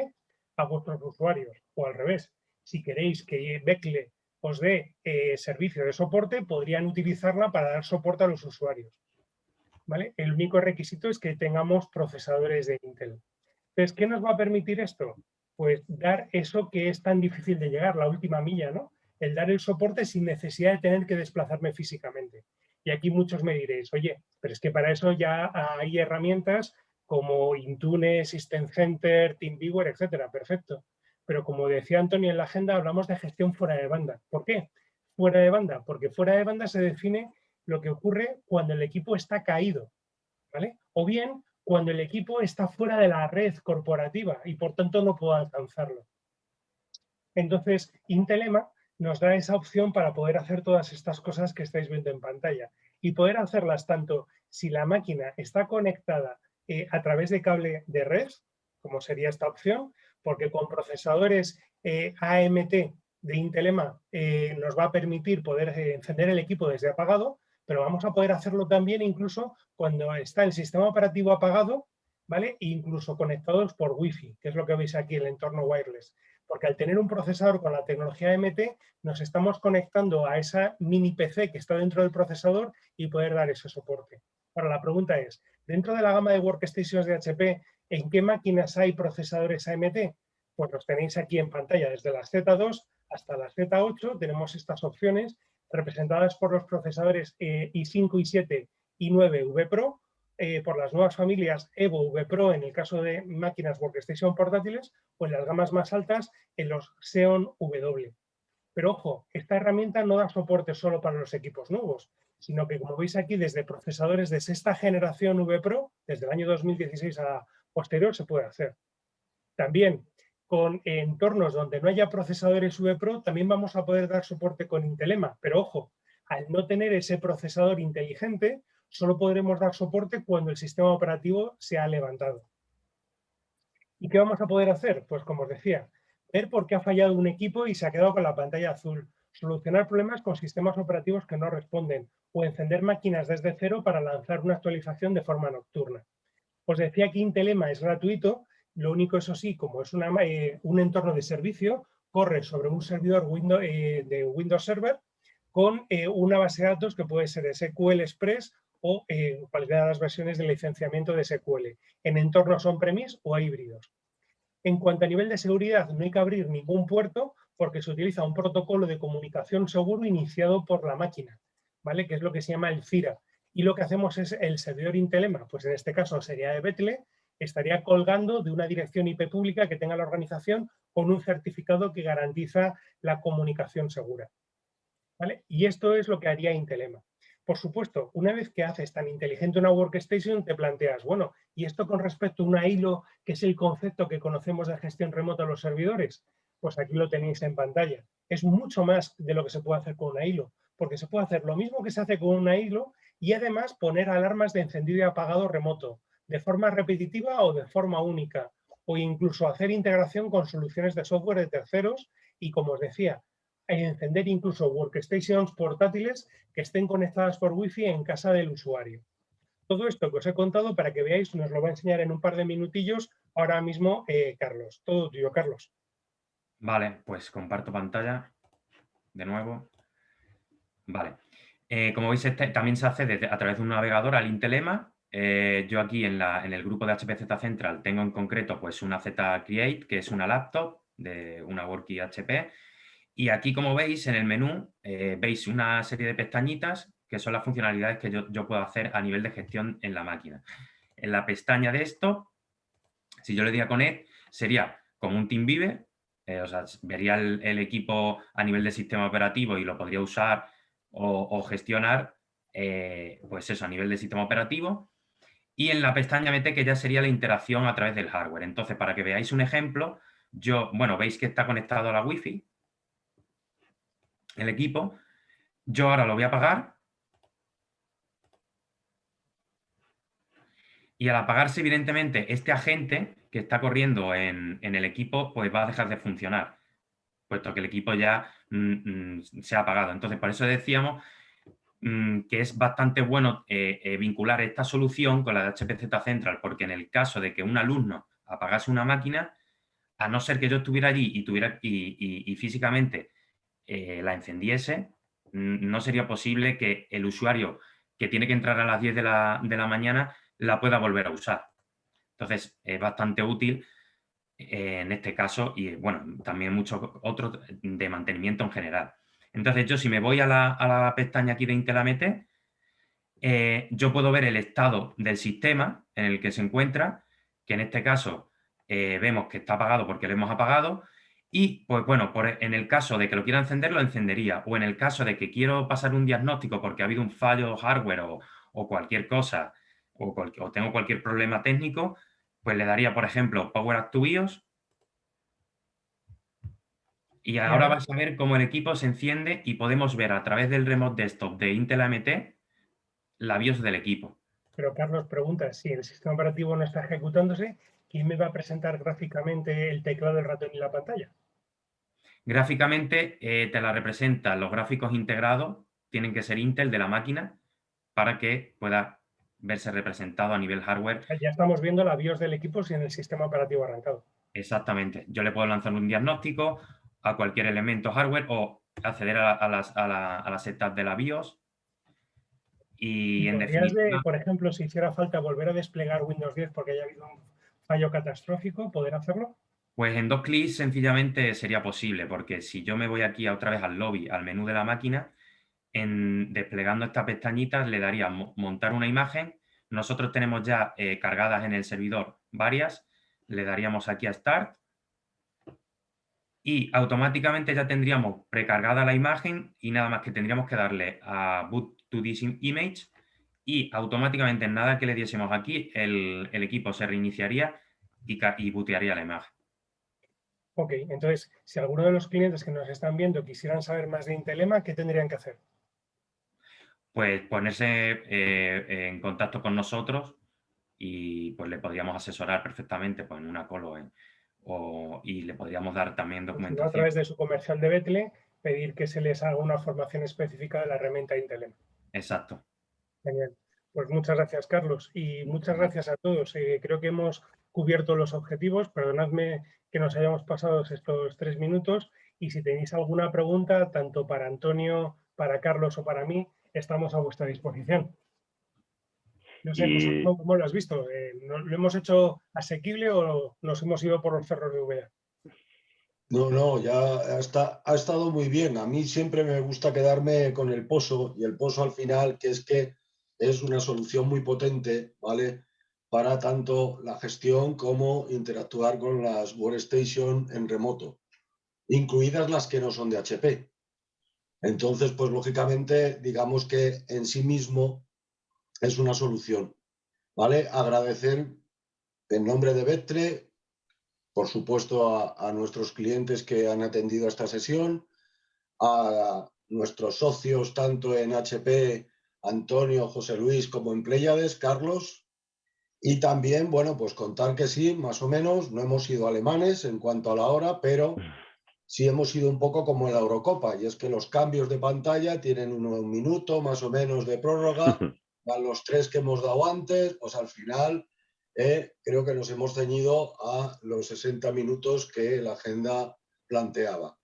[SPEAKER 2] a vuestros usuarios, o al revés. Si queréis que Becle os dé servicio de soporte, podrían utilizarla para dar soporte a los usuarios. ¿Vale? El único requisito es que tengamos procesadores de Intel. Entonces, ¿qué nos va a permitir esto? Pues dar eso que es tan difícil de llegar, la última milla, ¿no? El dar el soporte sin necesidad de tener que desplazarme físicamente. Y aquí muchos me diréis, oye, pero es que para eso ya hay herramientas como Intune, System Center, TeamViewer, etcétera. Perfecto. Pero como decía Antonio en la agenda, hablamos de gestión fuera de banda. ¿Por qué? Fuera de banda, porque fuera de banda se define lo que ocurre cuando el equipo está caído, ¿vale? O bien cuando el equipo está fuera de la red corporativa y por tanto no puedo alcanzarlo. Entonces, Intelema nos da esa opción para poder hacer todas estas cosas que estáis viendo en pantalla y poder hacerlas tanto si la máquina está conectada a través de cable de red, como sería esta opción, porque con procesadores AMT de Intelema nos va a permitir poder encender el equipo desde apagado, pero vamos a poder hacerlo también incluso cuando está el sistema operativo apagado, ¿vale? E incluso conectados por Wi-Fi, que es lo que veis aquí en el entorno wireless. Porque al tener un procesador con la tecnología AMT, nos estamos conectando a esa mini PC que está dentro del procesador y poder dar ese soporte. Ahora, la pregunta es, dentro de la gama de workstations de HP, ¿en qué máquinas hay procesadores AMT? Pues los tenéis aquí en pantalla, desde las Z2 hasta las Z8, tenemos estas opciones representadas por los procesadores i5, i7, i9, vPro, por las nuevas familias Evo, vPro en el caso de máquinas workstation portátiles o en las gamas más altas en los Xeon W. Pero ojo, esta herramienta no da soporte solo para los equipos nuevos, sino que como veis aquí desde procesadores de sexta generación vPro, desde el año 2016 a posterior se puede hacer. También con entornos donde no haya procesadores vPro también vamos a poder dar soporte con Intelema, pero ojo, al no tener ese procesador inteligente, solo podremos dar soporte cuando el sistema operativo se ha levantado. ¿Y qué vamos a poder hacer? Pues como os decía, ver por qué ha fallado un equipo y se ha quedado con la pantalla azul, solucionar problemas con sistemas operativos que no responden o encender máquinas desde cero para lanzar una actualización de forma nocturna. Os decía que Intelema es gratuito, lo único, eso sí, como es un entorno de servicio, corre sobre un servidor de Windows Server con una base de datos que puede ser SQL Express o cualquiera de las versiones de licenciamiento de SQL, en entornos on-premise o híbridos. En cuanto a nivel de seguridad, no hay que abrir ningún puerto porque se utiliza un protocolo de comunicación seguro iniciado por la máquina, ¿vale? Que es lo que se llama el FIRA. Y lo que hacemos es el servidor Intelema, pues en este caso sería de Betle, estaría colgando de una dirección IP pública que tenga la organización con un certificado que garantiza la comunicación segura, ¿vale? Y esto es lo que haría Intelema. Por supuesto, una vez que haces tan inteligente una workstation, te planteas, bueno, ¿y esto con respecto a una hilo, que es el concepto que conocemos de gestión remota de los servidores? Pues aquí lo tenéis en pantalla. Es mucho más de lo que se puede hacer con una hilo, porque se puede hacer lo mismo que se hace con una hilo y además poner alarmas de encendido y apagado remoto, de forma repetitiva o de forma única, o incluso hacer integración con soluciones de software de terceros y, como os decía, encender incluso workstations portátiles que estén conectadas por Wi-Fi en casa del usuario. Todo esto que os he contado, para que veáis, nos lo va a enseñar en un par de minutillos ahora mismo Carlos. Todo tuyo, Carlos.
[SPEAKER 3] Vale, pues comparto pantalla de nuevo. Vale. Como veis, también se hace a través de un navegador al Intelema. Yo aquí en el grupo de HP Z Central tengo en concreto pues una Z Create, que es una laptop de una Worky HP. Y aquí, como veis, en el menú veis una serie de pestañitas que son las funcionalidades que yo puedo hacer a nivel de gestión en la máquina. En la pestaña de esto, si yo le diera Connect, sería como un TeamViewer, o sea, vería el equipo a nivel de sistema operativo y lo podría usar o gestionar, pues eso, a nivel de sistema operativo. Y en la pestaña MT, que ya sería la interacción a través del hardware. Entonces, para que veáis un ejemplo, bueno, veis que está conectado a la Wi-Fi, el equipo. Yo ahora lo voy a apagar. Y al apagarse, evidentemente, este agente que está corriendo en el equipo, pues va a dejar de funcionar, puesto que el equipo ya se ha apagado. Entonces, por eso decíamos que es bastante bueno vincular esta solución con la de HP Z Central, porque en el caso de que un alumno apagase una máquina, a no ser que yo estuviera allí y físicamente la encendiese, no sería posible que el usuario que tiene que entrar a las 10 de la mañana la pueda volver a usar. Entonces, es bastante útil en este caso y, bueno, también muchos otros de mantenimiento en general. Entonces, yo si me voy a la pestaña aquí de Intel AMT, yo puedo ver el estado del sistema en el que se encuentra, que en este caso vemos que está apagado porque lo hemos apagado. Y, pues bueno, en el caso de que lo quiera encender, lo encendería. O en el caso de que quiero pasar un diagnóstico porque ha habido un fallo hardware o cualquier cosa, o tengo cualquier problema técnico, pues le daría, por ejemplo, Power Up to BIOS. Y ahora vais a ver cómo el equipo se enciende y podemos ver a través del Remote Desktop de Intel AMT la BIOS del equipo.
[SPEAKER 2] Pero Carlos pregunta, si el sistema operativo no está ejecutándose, ¿quién me va a presentar gráficamente el teclado, el ratón y la pantalla?
[SPEAKER 3] Gráficamente te la representan los gráficos integrados, tienen que ser Intel de la máquina para que pueda verse representado a nivel hardware.
[SPEAKER 2] Ya estamos viendo la BIOS del equipo sin el sistema operativo arrancado.
[SPEAKER 3] Exactamente. Yo le puedo lanzar un diagnóstico a cualquier elemento hardware o acceder a las setup de la BIOS. Y en definitiva,
[SPEAKER 2] por ejemplo, si hiciera falta volver a desplegar Windows 10 porque haya habido un fallo catastrófico, ¿poder hacerlo?
[SPEAKER 3] pues en 2 clics sencillamente sería posible, porque si yo me voy aquí otra vez al lobby, al menú de la máquina, desplegando esta pestañita le daría montar una imagen. Nosotros tenemos ya cargadas en el servidor varias, le daríamos aquí a Start y automáticamente ya tendríamos precargada la imagen y nada más que tendríamos que darle a Boot to this image y automáticamente en nada que le diésemos aquí el equipo se reiniciaría y bootearía la imagen.
[SPEAKER 2] Ok, entonces, si alguno de los clientes que nos están viendo quisieran saber más de Intelema, ¿qué tendrían que hacer?
[SPEAKER 3] Pues ponerse en contacto con nosotros y pues le podríamos asesorar perfectamente pues, en una call y le podríamos dar también documentación.
[SPEAKER 2] A través de su comercial de Betle, pedir que se les haga una formación específica de la herramienta Intelema.
[SPEAKER 3] Exacto.
[SPEAKER 2] Genial. Pues muchas gracias, Carlos, y muchas gracias a todos. Creo que hemos cubierto los objetivos. Perdonadme que nos hayamos pasado estos 3 minutos y si tenéis alguna pregunta, tanto para Antonio, para Carlos o para mí, estamos a vuestra disposición. No sé, ¿cómo lo has visto? ¿Lo hemos hecho asequible o nos hemos ido por los cerros de Úbeda?
[SPEAKER 6] No, ya ha estado muy bien. A mí siempre me gusta quedarme con el pozo y el pozo al final, que es una solución muy potente, ¿vale? Para tanto la gestión como interactuar con las workstation en remoto, incluidas las que no son de HP. Entonces, pues lógicamente, digamos que en sí mismo es una solución, ¿vale? Agradecer en nombre de Vectre, por supuesto, a nuestros clientes que han atendido a esta sesión, a nuestros socios tanto en HP, Antonio, José Luis, como en Pléyades, Carlos, y también, bueno, pues contar que sí, más o menos, no hemos sido alemanes en cuanto a la hora, pero sí hemos sido un poco como en la Eurocopa, y es que los cambios de pantalla tienen un minuto más o menos de prórroga, a los 3 que hemos dado antes, pues al final creo que nos hemos ceñido a los 60 minutos que la agenda planteaba.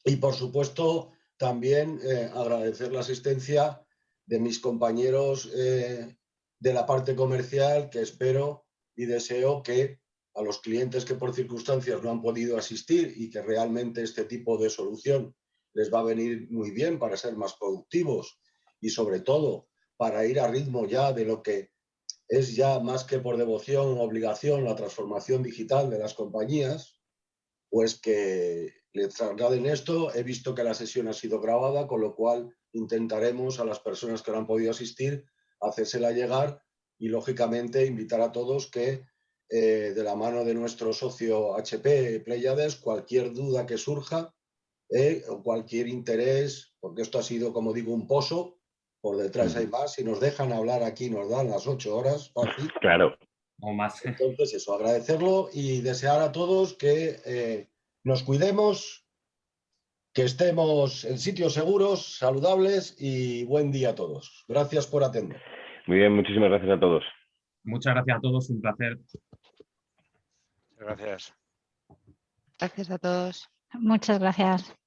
[SPEAKER 6] Y por supuesto, también agradecer la asistencia de mis compañeros de la parte comercial, que espero y deseo que a los clientes que por circunstancias no han podido asistir y que realmente este tipo de solución les va a venir muy bien para ser más productivos y sobre todo para ir a ritmo ya de lo que es ya más que por devoción o obligación la transformación digital de las compañías, pues que le trasladen esto. He visto que la sesión ha sido grabada, con lo cual intentaremos a las personas que no han podido asistir hacérsela llegar y, lógicamente, invitar a todos que, de la mano de nuestro socio HP Pléyades, cualquier duda que surja o cualquier interés, porque esto ha sido, como digo, un pozo, por detrás hay más. Si nos dejan hablar aquí, nos dan las 8 horas, fácil.
[SPEAKER 1] Claro.
[SPEAKER 3] O más.
[SPEAKER 6] Entonces, eso, agradecerlo y desear a todos que nos cuidemos, que estemos en sitios seguros, saludables y buen día a todos. Gracias por atender.
[SPEAKER 1] Muy bien, muchísimas gracias a todos.
[SPEAKER 3] Muchas gracias a todos, un placer.
[SPEAKER 7] Gracias.
[SPEAKER 8] Gracias a todos.
[SPEAKER 9] Muchas gracias.